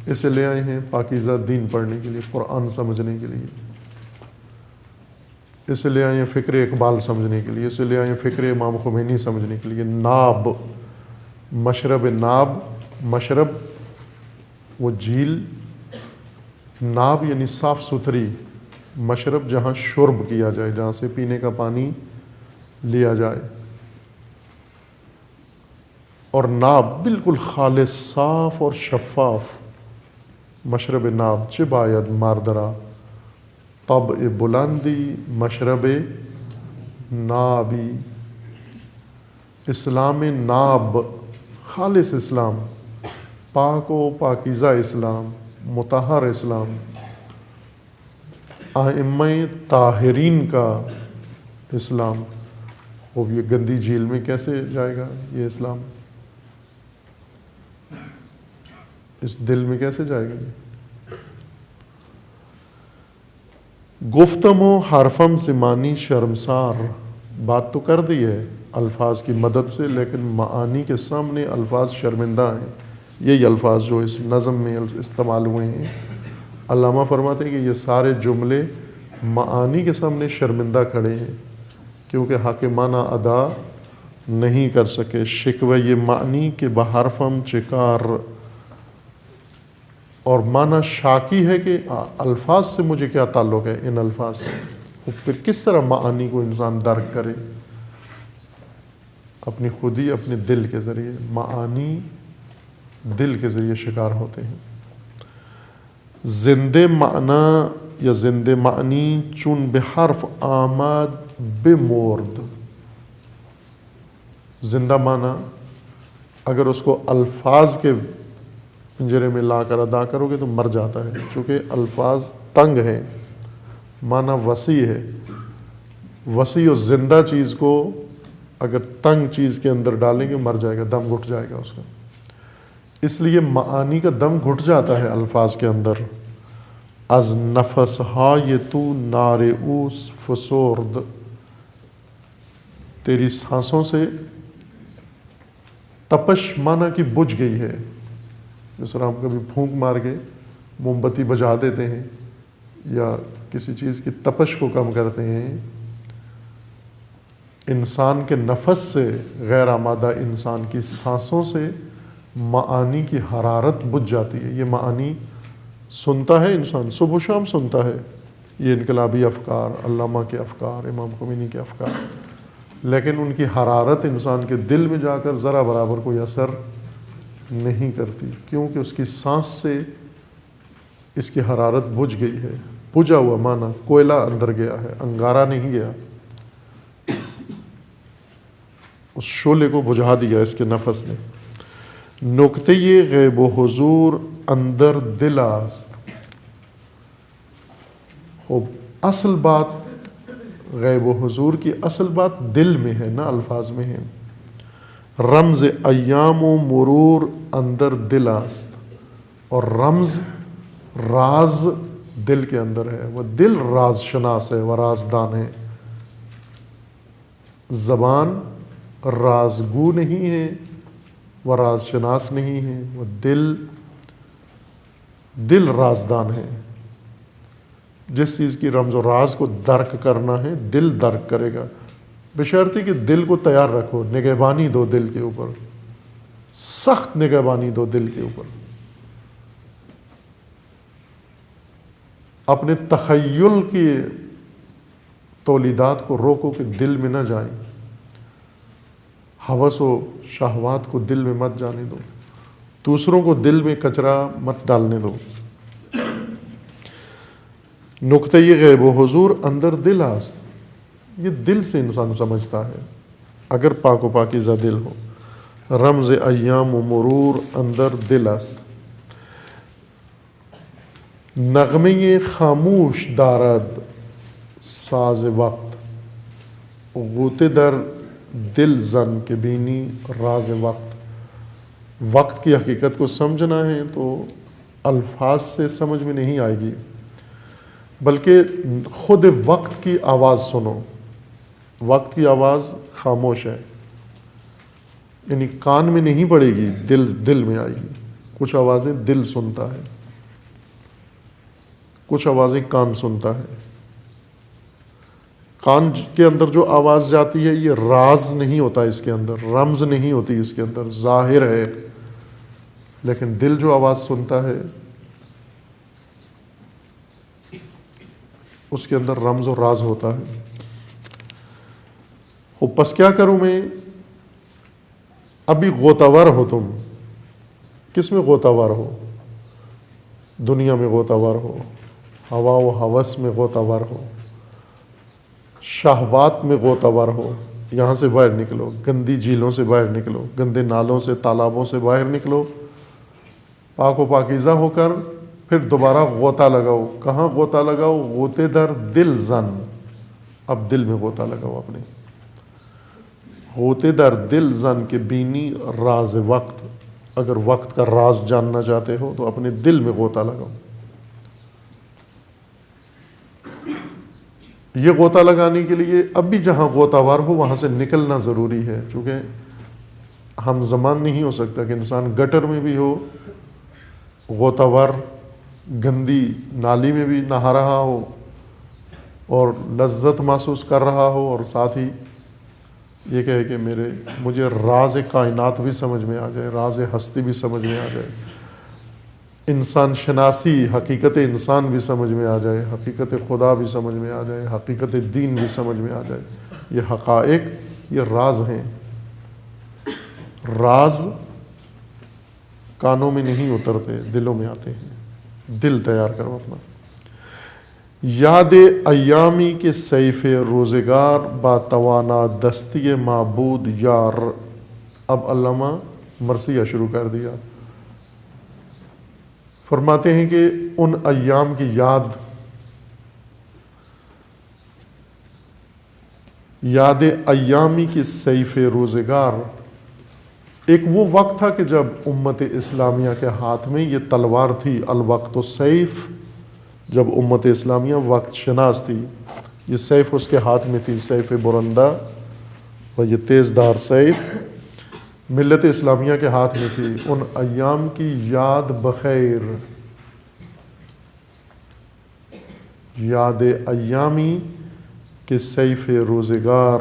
اسے لے آئے ہیں پاکیزہ دین پڑھنے کے لیے، قرآن سمجھنے کے لیے، اسے لے آئے ہیں فکر اقبال سمجھنے کے لیے، اسے لے آئے ہیں فکر امام خمینی سمجھنے کے لیے۔ ناب، مشرب ناب، مشرب وہ جھیل، ناب یعنی صاف ستھری، مشرب جہاں شرب کیا جائے، جہاں سے پینے کا پانی لیا جائے، اور ناب بالکل خالص، صاف اور شفاف، مشرب ناب چه باید مردرا طبع بلندی مشرب نابی۔ اسلام ناب، خالص اسلام، پاک و پاکیزہ اسلام، مطہر اسلام، ائمہ طاہرین کا اسلام۔ وہ یہ گندی جھیل میں کیسے جائے گا یہ اسلام؟ اس دل میں کیسے جائے گا یہ؟ گفتم و حرفم سے معنی شرمسار، بات تو کر دی ہے الفاظ کی مدد سے، لیکن معانی کے سامنے الفاظ شرمندہ ہیں۔ یہی الفاظ جو اس نظم میں استعمال ہوئے ہیں، علامہ فرماتے ہیں کہ یہ سارے جملے معانی کے سامنے شرمندہ کھڑے ہیں، کیونکہ حق معنی ادا نہیں کر سکے۔ شکوہ یہ معنی کہ بحرفم چکار، اور معنی شاکی ہے کہ الفاظ سے مجھے کیا تعلق ہے، ان الفاظ سے، پھر کس طرح معانی کو انسان درک کرے؟ اپنی خودی اپنے دل کے ذریعے، معانی دل کے ذریعے شکار ہوتے ہیں۔ زندے معنی یا زندے معنی چون بحرف آمد بمرد، زندہ معنی اگر اس کو الفاظ کے پنجرے میں لا کر ادا کرو گے تو مر جاتا ہے، چونکہ الفاظ تنگ ہیں، معنی وسیع ہے، وسیع و زندہ چیز کو اگر تنگ چیز کے اندر ڈالیں گے مر جائے گا، دم گھٹ جائے گا اس کا، اس لیے معانی کا دم گھٹ جاتا ہے الفاظ کے اندر۔ از نفس های تو نار اوس فسرد، تیری سانسوں سے تپش مانا کہ بجھ گئی ہے، جس طرح ہم کبھی پھونک مار کے موم بتی بجھا دیتے ہیں یا کسی چیز کی تپش کو کم کرتے ہیں، انسان کے نفس سے، غیر آمادہ انسان کی سانسوں سے معانی کی حرارت بجھ جاتی ہے۔ یہ معانی سنتا ہے انسان، صبح و شام سنتا ہے یہ انقلابی افکار، علامہ کے افکار، امام خمینی کے افکار، لیکن ان کی حرارت انسان کے دل میں جا کر ذرا برابر کوئی اثر نہیں کرتی، کیونکہ اس کی سانس سے اس کی حرارت بجھ گئی ہے۔ بجھا ہوا معنی کوئلہ اندر گیا ہے، انگارہ نہیں گیا، اس شعلے کو بجھا دیا اس کے نفس نے۔ نکته غیب و حضور اندر دل است، خب اصل بات غیب و حضور کی اصل بات دل میں ہے، نہ الفاظ میں ہے۔ رمز ایام و مرور اندر دل است، اور رمز راز دل کے اندر ہے، وہ دل راز شناس ہے، وہ رازدان ہے۔ زبان رازگو نہیں ہے، وہ راز شناس نہیں ہے، وہ دل دل رازدان ہے. جس چیز کی رمز و راز کو درک کرنا ہے دل درک کرے گا، بشرطی کہ دل کو تیار رکھو. نگہبانی دو دل کے اوپر، سخت نگہبانی دو دل کے اوپر. اپنے تخیل کی تولیدات کو روکو کہ دل میں نہ جائیں. ہوس و شہوات کو دل میں مت جانے دو. دوسروں کو دل میں کچرا مت ڈالنے دو. نقطۂ غیب و حضور اندر دل است. یہ دل سے انسان سمجھتا ہے اگر پاک و پاکیزہ دل ہو. رمز ایام و مرور اندر دل است. نغمه خاموش دارد ساز وقت. غوطه در دل زن کے بینی راز وقت. وقت کی حقیقت کو سمجھنا ہے تو الفاظ سے سمجھ میں نہیں آئے گی، بلکہ خود وقت کی آواز سنو. وقت کی آواز خاموش ہے، یعنی کان میں نہیں پڑے گی، دل میں آئے گی. کچھ آوازیں دل سنتا ہے، کچھ آوازیں کان سنتا ہے. کان کے اندر جو آواز جاتی ہے یہ راز نہیں ہوتا، اس کے اندر رمز نہیں ہوتی، اس کے اندر ظاہر ہے. لیکن دل جو آواز سنتا ہے اس کے اندر رمز و راز ہوتا ہے. پس کیا کروں میں؟ ابھی غوطہ ہو تم. کس میں غوطہ ہو؟ دنیا میں غوطہ ہو، ہوا و ہوس میں غوطہ ہو، شہوات میں غوطہ ہو. یہاں سے باہر نکلو، گندی جھیلوں سے باہر نکلو، گندے نالوں سے تالابوں سے باہر نکلو، پاک و پاکیزہ ہو کر پھر دوبارہ غوطہ لگاؤ. کہاں غوطہ لگاؤ؟ غوطے در دل زن. اب دل میں غوطہ لگاؤ اپنے. غوطے در دل زن کے بینی راز وقت. اگر وقت کا راز جاننا چاہتے ہو تو اپنے دل میں غوطہ لگاؤ. یہ غوطہ لگانے کے لیے اب بھی جہاں غوطہ وار ہو وہاں سے نکلنا ضروری ہے، چونکہ ہم زمان نہیں ہو سکتا کہ انسان گٹر میں بھی ہو، غوطہ وار گندی نالی میں بھی نہا رہا ہو اور لذت محسوس کر رہا ہو، اور ساتھ ہی یہ کہے کہ مجھے راز کائنات بھی سمجھ میں آ جائے، راز ہستی بھی سمجھ میں آ جائے، انسان شناسی حقیقت انسان بھی سمجھ میں آ جائے، حقیقت خدا بھی سمجھ میں آ جائے، حقیقت دین بھی سمجھ میں آ جائے. یہ حقائق، یہ راز ہیں. راز کانوں میں نہیں اترتے، دلوں میں آتے ہیں. دل تیار کرو اپنا. یاد ایامی کے سیف روزگار با توانا دستی معبود یار. اب علامہ مرثیہ شروع کر دیا. فرماتے ہیں کہ ان ایام کی یاد ایامی کی سیف روزگار. ایک وہ وقت تھا کہ جب امت اسلامیہ کے ہاتھ میں یہ تلوار تھی، الوقت السیف. جب امت اسلامیہ وقت شناس تھی، یہ سیف اس کے ہاتھ میں تھی، سیف برندہ و یہ تیز دھار سیف ملت اسلامیہ کے ہاتھ میں تھی. ان ایام کی یاد بخیر. یاد ایامی کے سیف روزگار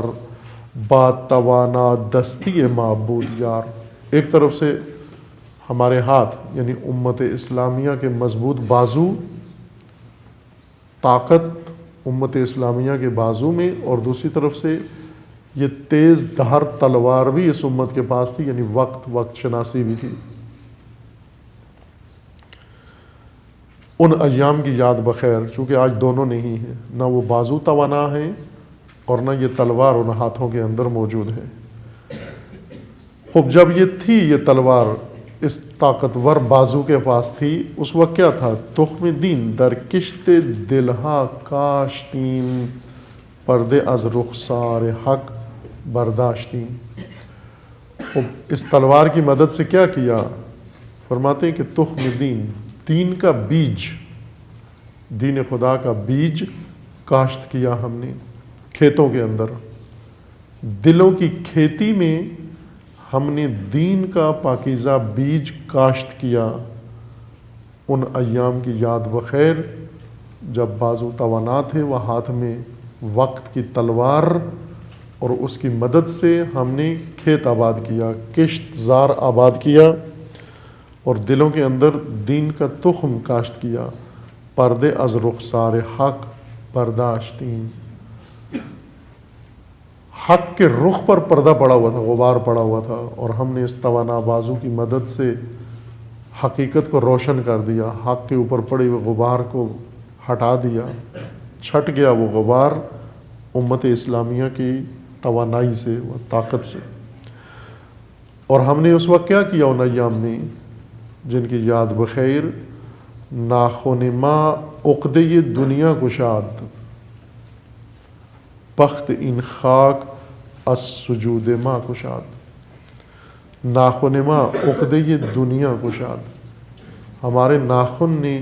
با توانا دستی معبود یار. ایک طرف سے ہمارے ہاتھ یعنی امت اسلامیہ کے مضبوط بازو، طاقت امت اسلامیہ کے بازو میں، اور دوسری طرف سے یہ تیز دھار تلوار بھی اس امت کے پاس تھی، یعنی وقت شناسی بھی تھی. ان ایام کی یاد بخیر، چونکہ آج دونوں نہیں ہیں، نہ وہ بازو توانا ہے اور نہ یہ تلوار ان ہاتھوں کے اندر موجود ہے. خوب جب یہ تھی، یہ تلوار اس طاقتور بازو کے پاس تھی، اس وقت کیا تھا؟ تخم دین در کشت دلہا کاشتیم، پردے از رخسار حق برداشتیم. اس تلوار کی مدد سے کیا کیا؟ فرماتے ہیں کہ تخم دین کا بیج، دین خدا کا بیج کاشت کیا ہم نے کھیتوں کے اندر. دلوں کی کھیتی میں ہم نے دین کا پاکیزہ بیج کاشت کیا. ان ایام کی یاد بخیر جب بازو توانا تھے، وہ ہاتھ میں وقت کی تلوار، اور اس کی مدد سے ہم نے کھیت آباد کیا، کشت زار آباد کیا، اور دلوں کے اندر دین کا تخم کاشت کیا۔ پردے از رخسار حق برداشتیم، حق کے رخ پر پردہ پڑا ہوا تھا، غبار پڑا ہوا تھا، اور ہم نے اس توانا بازو کی مدد سے حقیقت کو روشن کر دیا، حق کے اوپر پڑے ہوئے غبار کو ہٹا دیا، چھٹ گیا وہ غبار امت اسلامیہ کی توانائی سے، وہ طاقت سے۔ اور ہم نے اس وقت کیا کیا ان ایام میں جن کی یاد بخیر؟ ناخن ما عقدے یہ دنیا گشاد، بخت این خاک از سجود ما کشاد۔ ناخن ما عقدے یہ دنیا گشاد، ہمارے ناخن نے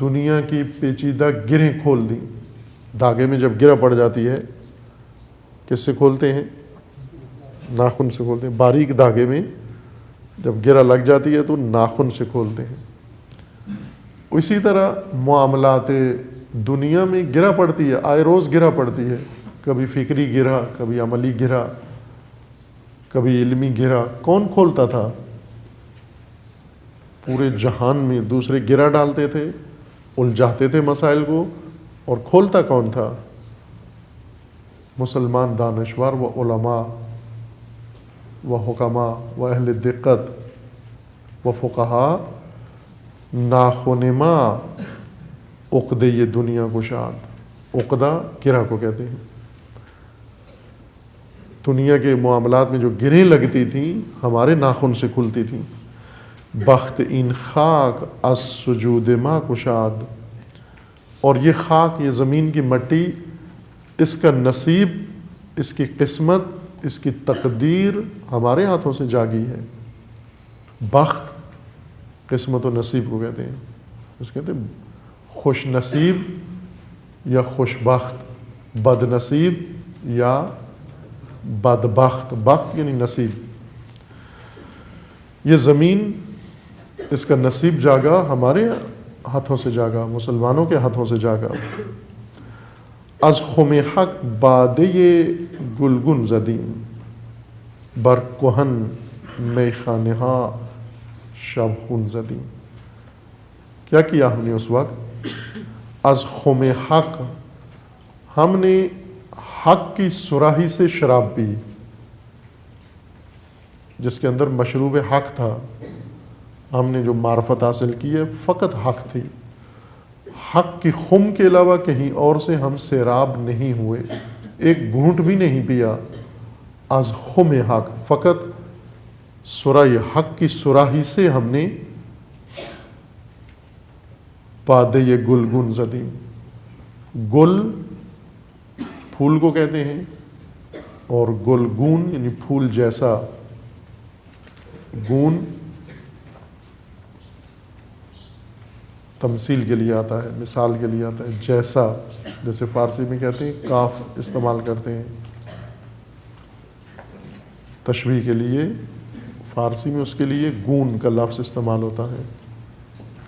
دنیا کی پیچیدہ گرہیں کھول دیں۔ دھاگے میں جب گرہ پڑ جاتی ہے کس سے کھولتے ہیں؟ ناخن سے کھولتے ہیں۔ باریک دھاگے میں جب گرہ لگ جاتی ہے تو ناخن سے کھولتے ہیں۔ اسی طرح معاملات دنیا میں گرہ پڑتی ہے، آئے روز گرہ پڑتی ہے، کبھی فکری گرہ، کبھی عملی گرہ، کبھی علمی گرہ۔ کون کھولتا تھا؟ پورے جہان میں دوسرے گرہ ڈالتے تھے، الجھاتے تھے مسائل کو، اور کھولتا کون تھا؟ مسلمان دانشور و علماء و حکماء و اہل دقت و فقہاء۔ ناخن ما عقدے یہ دنیا گشاد، عقدہ گرہ کو کہتے ہیں۔ دنیا کے معاملات میں جو گرہیں لگتی تھیں ہمارے ناخن سے کھلتی تھیں۔ بخت این خاک از سجود ما کشاد، اور یہ خاک، یہ زمین کی مٹی، اس کا نصیب، اس کی قسمت، اس کی تقدیر ہمارے ہاتھوں سے جاگی ہے۔ بخت قسمت و نصیب کو کہتے ہیں، اس کہتے ہیں خوش نصیب یا خوش بخت، بد نصیب یا بدبخت۔ بخت یعنی نصیب۔ یہ زمین، اس کا نصیب جاگا، ہمارے ہاتھوں سے جاگا، مسلمانوں کے ہاتھوں سے جاگا۔ از خم حق بادے گلگن زدیم، بر کہن میخانہا شب خون زدیم۔ کیا کیا ہم نے اس وقت؟ از خم حق، ہم نے حق کی صراحی سے شراب پی، جس کے اندر مشروب حق تھا۔ ہم نے جو معرفت حاصل کی ہے فقط حق تھی، حق کی خم کے علاوہ کہیں اور سے ہم سیراب نہیں ہوئے، ایک گھونٹ بھی نہیں پیا۔ از خم حق، فقط سرائی حق کی سراہی سے ہم نے بادے گلگن زدیم۔ گل پھول کو کہتے ہیں، اور گلگون یعنی پھول جیسا، گون تمثیل کے لیے آتا ہے، مثال کے لیے آتا ہے، جیسا، جیسے فارسی میں کہتے ہیں کاف استعمال کرتے ہیں تشبیہ کے لیے، فارسی میں اس کے لیے گون کا لفظ استعمال ہوتا ہے۔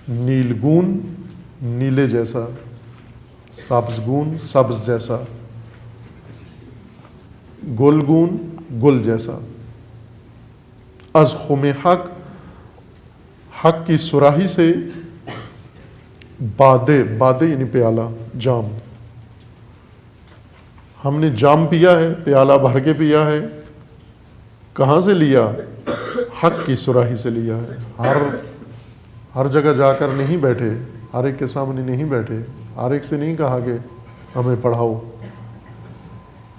نیلگون نیلے جیسا، سبزگون سبز جیسا، گلگون گل جیسا۔ از خم حق، حق کی سراہی سے، بادے، بادے یعنی پیالہ، جام، ہم نے جام پیا ہے، پیالہ بھر کے پیا ہے۔ کہاں سے لیا؟ حق کی سراہی سے لیا ہے۔ ہر جگہ جا کر نہیں بیٹھے، ہر ایک کے سامنے نہیں بیٹھے، ہر ایک سے نہیں کہا کہ ہمیں پڑھاؤ،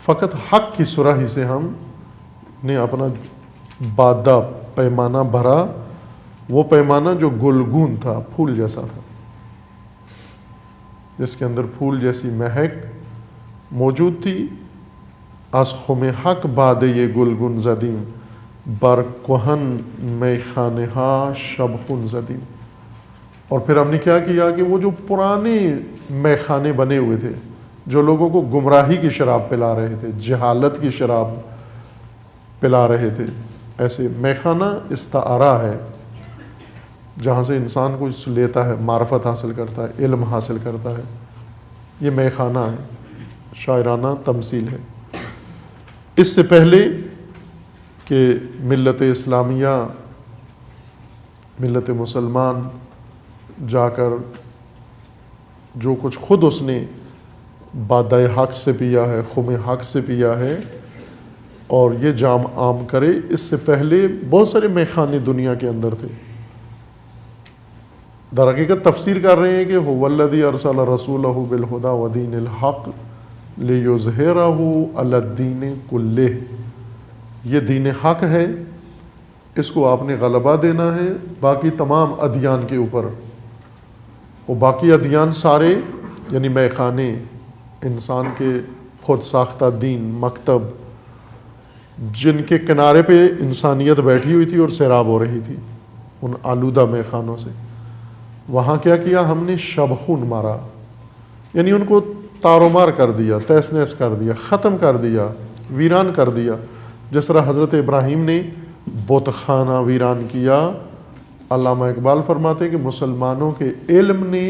فقط حق کی سراہی سے ہم نے اپنا بادہ پیمانہ بھرا، وہ پیمانہ جو گلگون تھا، پھول جیسا تھا، جس کے اندر پھول جیسی مہک موجود تھی۔ از خم حق بادے گلگن زدیم، بر کہن میخانہا شب خون زدیم۔ اور پھر ہم نے کیا کیا کہ وہ جو پرانے میخانے بنے ہوئے تھے، جو لوگوں کو گمراہی کی شراب پلا رہے تھے، جہالت کی شراب پلا رہے تھے، ایسے میخانہ استعارہ ہے، جہاں سے انسان کچھ لیتا ہے، معرفت حاصل کرتا ہے، علم حاصل کرتا ہے، یہ مے خانہ ہے، شاعرانہ تمثیل ہے۔ اس سے پہلے کہ ملت اسلامیہ، ملت مسلمان جا کر جو کچھ خود اس نے بادۂ حق سے پیا ہے، خم حق سے پیا ہے، اور یہ جام عام کرے، اس سے پہلے بہت سارے میخانے دنیا کے اندر تھے۔ در حقیقت تفسیر کر رہے ہیں کہ هو الذی ارسل رسولہ بالہدی ودین الحق لیظہرہ علی الدین کلہ، یہ دین حق ہے، اس کو آپ نے غلبہ دینا ہے باقی تمام ادیان کے اوپر۔ وہ باقی ادیان سارے یعنی میخانے، انسان کے خود ساختہ دین، مکتب، جن کے کنارے پہ انسانیت بیٹھی ہوئی تھی اور سیراب ہو رہی تھی ان آلودہ میخانوں سے، وہاں کیا کیا ہم نے؟ شب خون مارا، یعنی ان کو تار و مار کر دیا، تہس نہس کر دیا، ختم کر دیا، ویران کر دیا۔ جس طرح حضرت ابراہیم نے بت خانہ ویران کیا، علامہ اقبال فرماتے ہیں کہ مسلمانوں کے علم نے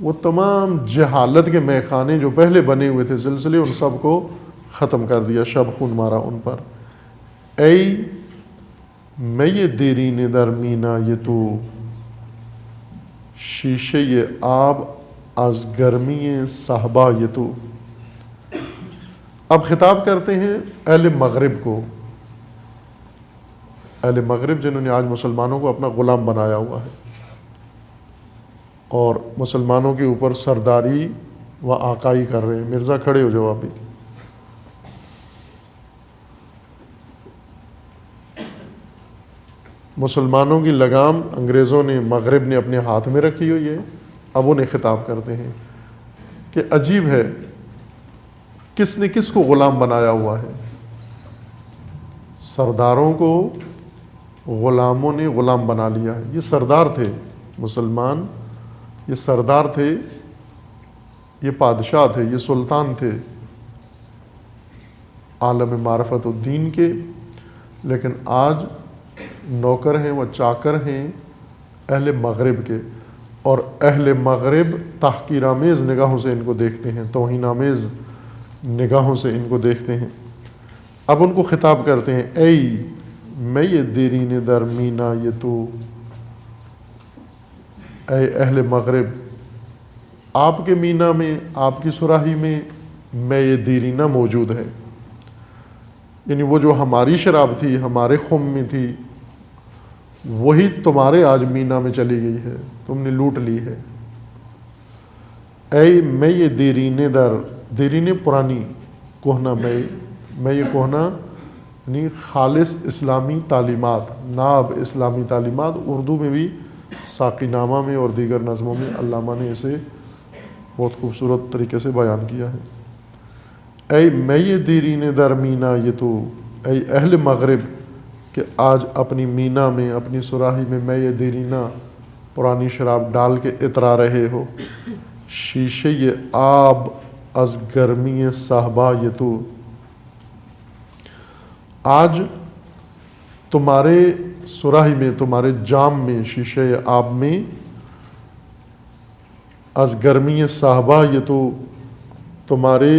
وہ تمام جہالت کے میخانے جو پہلے بنے ہوئے تھے سلسلے، ان سب کو ختم کر دیا، شب خون مارا ان پر۔ اے میں یہ دیرین در مینا یہ تو، شیشے یہ آب از گرمی صحبا یہ تو۔ اب خطاب کرتے ہیں اہل مغرب کو، اہل مغرب جنہوں نے آج مسلمانوں کو اپنا غلام بنایا ہوا ہے اور مسلمانوں کے اوپر سرداری و آقائی کر رہے ہیں۔ مرزا کھڑے ہو جاؤ آپ بھی۔ مسلمانوں کی لگام انگریزوں نے، مغرب نے اپنے ہاتھ میں رکھی ہوئی ہے۔ اب انہیں خطاب کرتے ہیں کہ عجیب ہے، کس نے کس کو غلام بنایا ہوا ہے؟ سرداروں کو غلاموں نے غلام بنا لیا ہے۔ یہ سردار تھے مسلمان، یہ سردار تھے، یہ بادشاہ تھے، یہ سلطان تھے عالم معرفت الدین کے، لیکن آج نوکر ہیں، وہ چاکر ہیں اہل مغرب کے، اور اہل مغرب تحقیرآمیز نگاہوں سے ان کو دیکھتے ہیں، توہین آمیز نگاہوں سے ان کو دیکھتے ہیں۔ اب ان کو خطاب کرتے ہیں، اے میں یہ دیرین در مینا یہ تو، اے اہل مغرب آپ کے مینا میں، آپ کی صراحی میں میں یہ دیرینہ موجود ہے، یعنی وہ جو ہماری شراب تھی، ہمارے خم میں تھی، وہی تمہارے آج مینا میں چلی گئی ہے، تم نے لوٹ لی ہے۔ اے میں یہ دیرین در، دیرین پرانی کوہنا، میں یہ کوہنا یعنی خالص اسلامی تعلیمات، ناب اسلامی تعلیمات، اردو میں بھی ساقی نامہ میں اور دیگر نظموں میں علامہ نے اسے بہت خوبصورت طریقے سے بیان کیا ہے۔ اے میں یہ دیرین در مینا یہ تو، اے اہل مغرب کہ آج اپنی مینا میں، اپنی صراحی میں میں یہ دیرینہ پرانی شراب ڈال کے اترا رہے ہو۔ شیشے یہ آب از گرمی صحبا یہ تو، آج تمہارے صراحی میں، تمہارے جام میں، شیشے آب میں، از گرمی صحبا یہ تو، تمہارے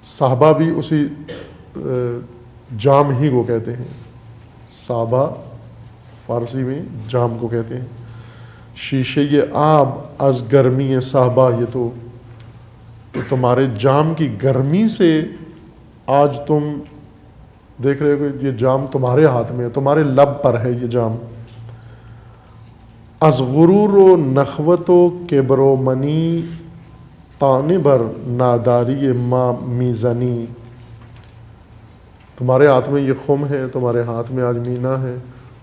صحبا بھی اسی جام ہی کو کہتے ہیں، صحبا فارسی میں جام کو کہتے ہیں۔ شیشے یہ آب از گرمی صحبا یہ تو، تمہارے جام کی گرمی سے آج تم دیکھ رہے ہو کہ یہ جام تمہارے ہاتھ میں ہے، تمہارے لب پر ہے یہ جام۔ از غرور و نخوت و کبر و منی، تانے بر ناداری ما میزنی، تمہارے ہاتھ میں یہ خم ہے، تمہارے ہاتھ میں آج مینا ہے،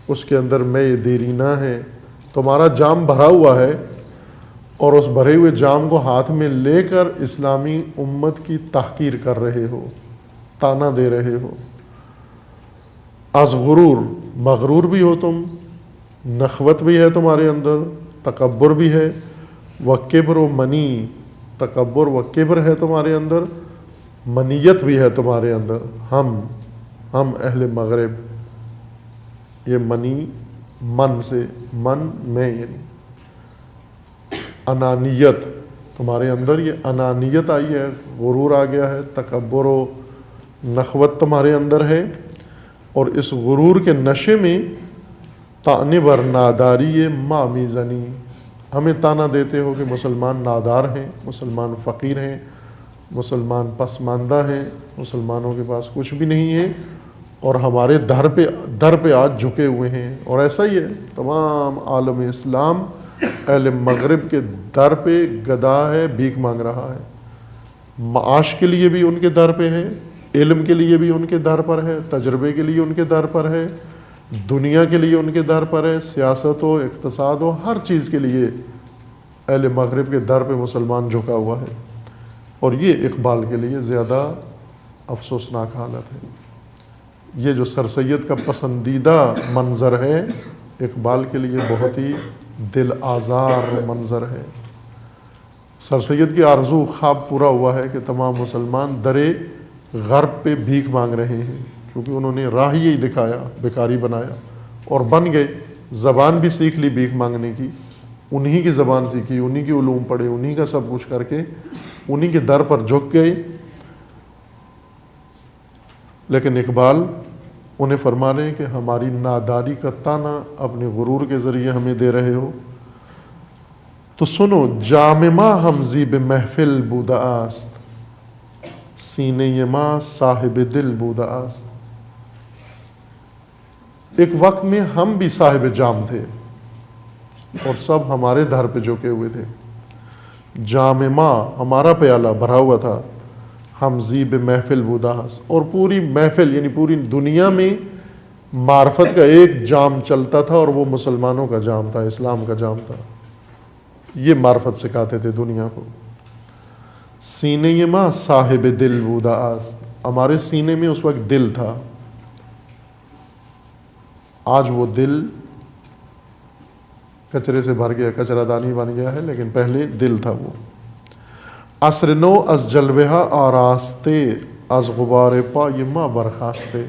اس کے اندر میں یہ دیرینہ ہے، تمہارا جام بھرا ہوا ہے، اور اس بھرے ہوئے جام کو ہاتھ میں لے کر اسلامی امت کی تحقیر کر رہے ہو، تانا دے رہے ہو۔ از غرور، مغرور بھی ہو تم، نخوت بھی ہے تمہارے اندر، تکبر بھی ہے، و کبر و منی، تکبر و کبر ہے تمہارے اندر، منیت بھی ہے تمہارے اندر۔ ہم اہل مغرب، یہ منی من سے، من میں یعنی انانیت، تمہارے اندر یہ انانیت آئی ہے، غرور آ گیا ہے، تکبر و نخوت تمہارے اندر ہے، اور اس غرور کے نشے میں طعن بر ناداری مامی زنی، ہمیں تانا دیتے ہو کہ مسلمان نادار ہیں، مسلمان فقیر ہیں، مسلمان پسماندہ ہیں، مسلمانوں کے پاس کچھ بھی نہیں ہے، اور ہمارے در پہ آج جھکے ہوئے ہیں۔ اور ایسا ہی ہے، تمام عالم اسلام اہل مغرب کے در پہ گدا ہے، بھیک مانگ رہا ہے، معاش کے لیے بھی ان کے در پہ ہے، علم کے لیے بھی ان کے در پر ہے، تجربے کے لیے ان کے در پر ہے، دنیا کے لیے ان کے در پر ہے، سیاست ہو، اقتصاد ہو، ہر چیز کے لیے اہل مغرب کے در پہ مسلمان جھکا ہوا ہے۔ اور یہ اقبال کے لیے زیادہ افسوسناک حالت ہے۔ یہ جو سر سید کا پسندیدہ منظر ہے، اقبال کے لیے بہت ہی دل آزار منظر ہے۔ سر سید کی آرزو، خواب پورا ہوا ہے کہ تمام مسلمان درے غرب پہ بھیک مانگ رہے ہیں، کیونکہ انہوں نے راہ یہی دکھایا، بیکاری بنایا اور بن گئے، زبان بھی سیکھ لی بھیک مانگنے کی، انہی کی زبان سیکھی، انہی کی علوم پڑھے، انہی کا سب کچھ کر کے انہی کے در پر جھک گئے۔ لیکن اقبال انہیں فرما رہے ہیں کہ ہماری ناداری کا تانا اپنے غرور کے ذریعے ہمیں دے رہے ہو، تو سنو جام ما ہم زیب محفل بودہ است، سینے ما صاحب دل بودہ است۔ ایک وقت میں ہم بھی صاحب جام تھے اور سب ہمارے در پہ جھکے ہوئے تھے۔ جام ما ہمارا پیالہ بھرا ہوا تھا، ہم زیب محفل بودہ است، اور پوری محفل یعنی پوری دنیا میں معرفت کا ایک جام چلتا تھا، اور وہ مسلمانوں کا جام تھا، اسلام کا جام تھا۔ یہ معرفت سکھاتے تھے دنیا کو۔ سینے ما صاحب دل بودہ است، ہمارے سینے میں اس وقت دل تھا، آج وہ دل کچرے سے بھر گیا، کچرا دانی بن گیا ہے، لیکن پہلے دل تھا وہ۔ عصر نو از جلوہ آراستے، از غبار پای ما برخاستے۔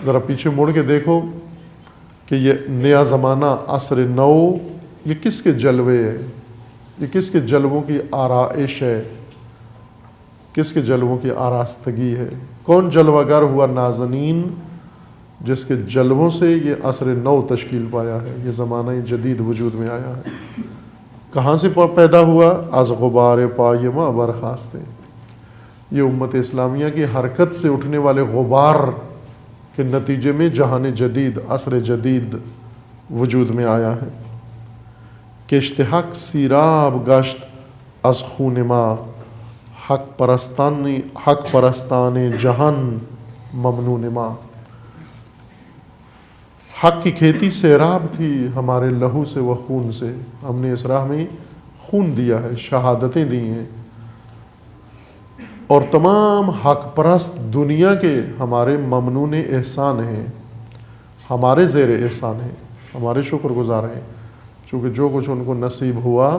ذرا پیچھے مڑ کے دیکھو کہ یہ نیا زمانہ عصر نو، یہ کس کے جلوے ہے، یہ کس کے جلووں کی آرائش ہے، کس کے جلووں کی آراستگی ہے، کون جلوہ گر ہوا نازنین جس کے جلووں سے یہ عصر نو تشکیل پایا ہے، یہ زمانہ جدید وجود میں آیا ہے۔ کہاں سے پیدا ہوا؟ از غبار پای ما برخاستے، یہ امت اسلامیہ کی حرکت سے اٹھنے والے غبار کے نتیجے میں جہان جدید، عصر جدید وجود میں آیا ہے۔ کشت حق سیراب گشت از خون ما، حق پرستان جہان ممنون ما۔ حق کی کھیتی سیراب تھی ہمارے لہو سے و خون سے، ہم نے اس راہ میں خون دیا ہے، شہادتیں دی ہیں، اور تمام حق پرست دنیا کے ہمارے ممنون احسان ہیں، ہمارے زیر احسان ہیں، ہمارے شکر گزار ہیں، چونکہ جو کچھ ان کو نصیب ہوا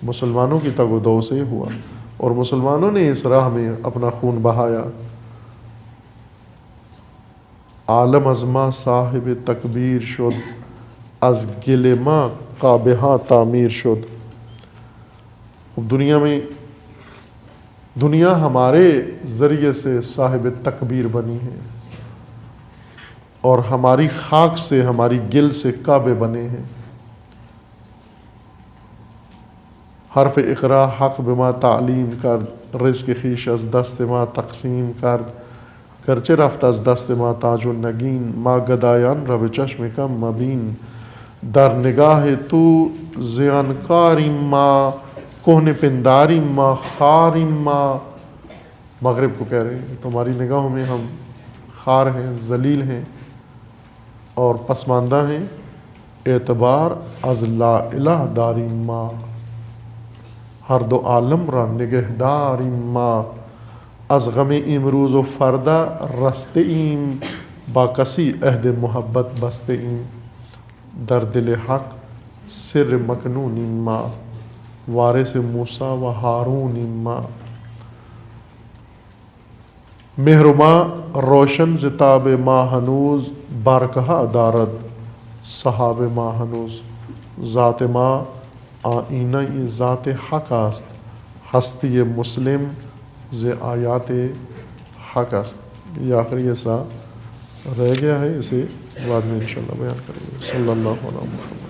مسلمانوں کی تگ و دو سے ہوا، اور مسلمانوں نے اس راہ میں اپنا خون بہایا۔ عالم از ما صاحب تکبیر شد، از گل ما قابہاں تعمیر شد۔ دنیا ہمارے ذریعے سے صاحب تکبیر بنی ہے، اور ہماری خاک سے، ہماری گل سے کعبے بنے ہیں۔ حرف اقرا حق بما تعلیم کرد، رزق خویش از دست ما تقسیم کرد، گرچه رفت از دست ما تاج و نگین، ما گدایان را به چشم کم مبین، در نگاه تو زیانکاریم ما، کہن پنداریم ما، خاریم ما۔ مغرب کو کہہ رہے ہیں تمہاری نگاہوں میں ہم خار ہیں، ذلیل ہیں اور پسماندہ ہیں، اعتبار از لا الہ داریم ما، ہر دو عالم را نگہداریم ما، از غم امروز و فردا رسته ایم، با کسی عہد محبت بسته ایم، در دل حق سر مکنونیم ما، وارث موسیٰ و ہارونیم ما۔ مہر ما روشن ز تاب ما ہنوز، بارکہا دارد صحابه ما هنوز ذات ما آینه ذات حق است، ہستی مسلم ز آیات حق است. یہ آخری حصہ رہ گیا ہے، اسے بعد میں انشاءاللہ بیان کریں گے. صلی اللہ علیہ وسلم.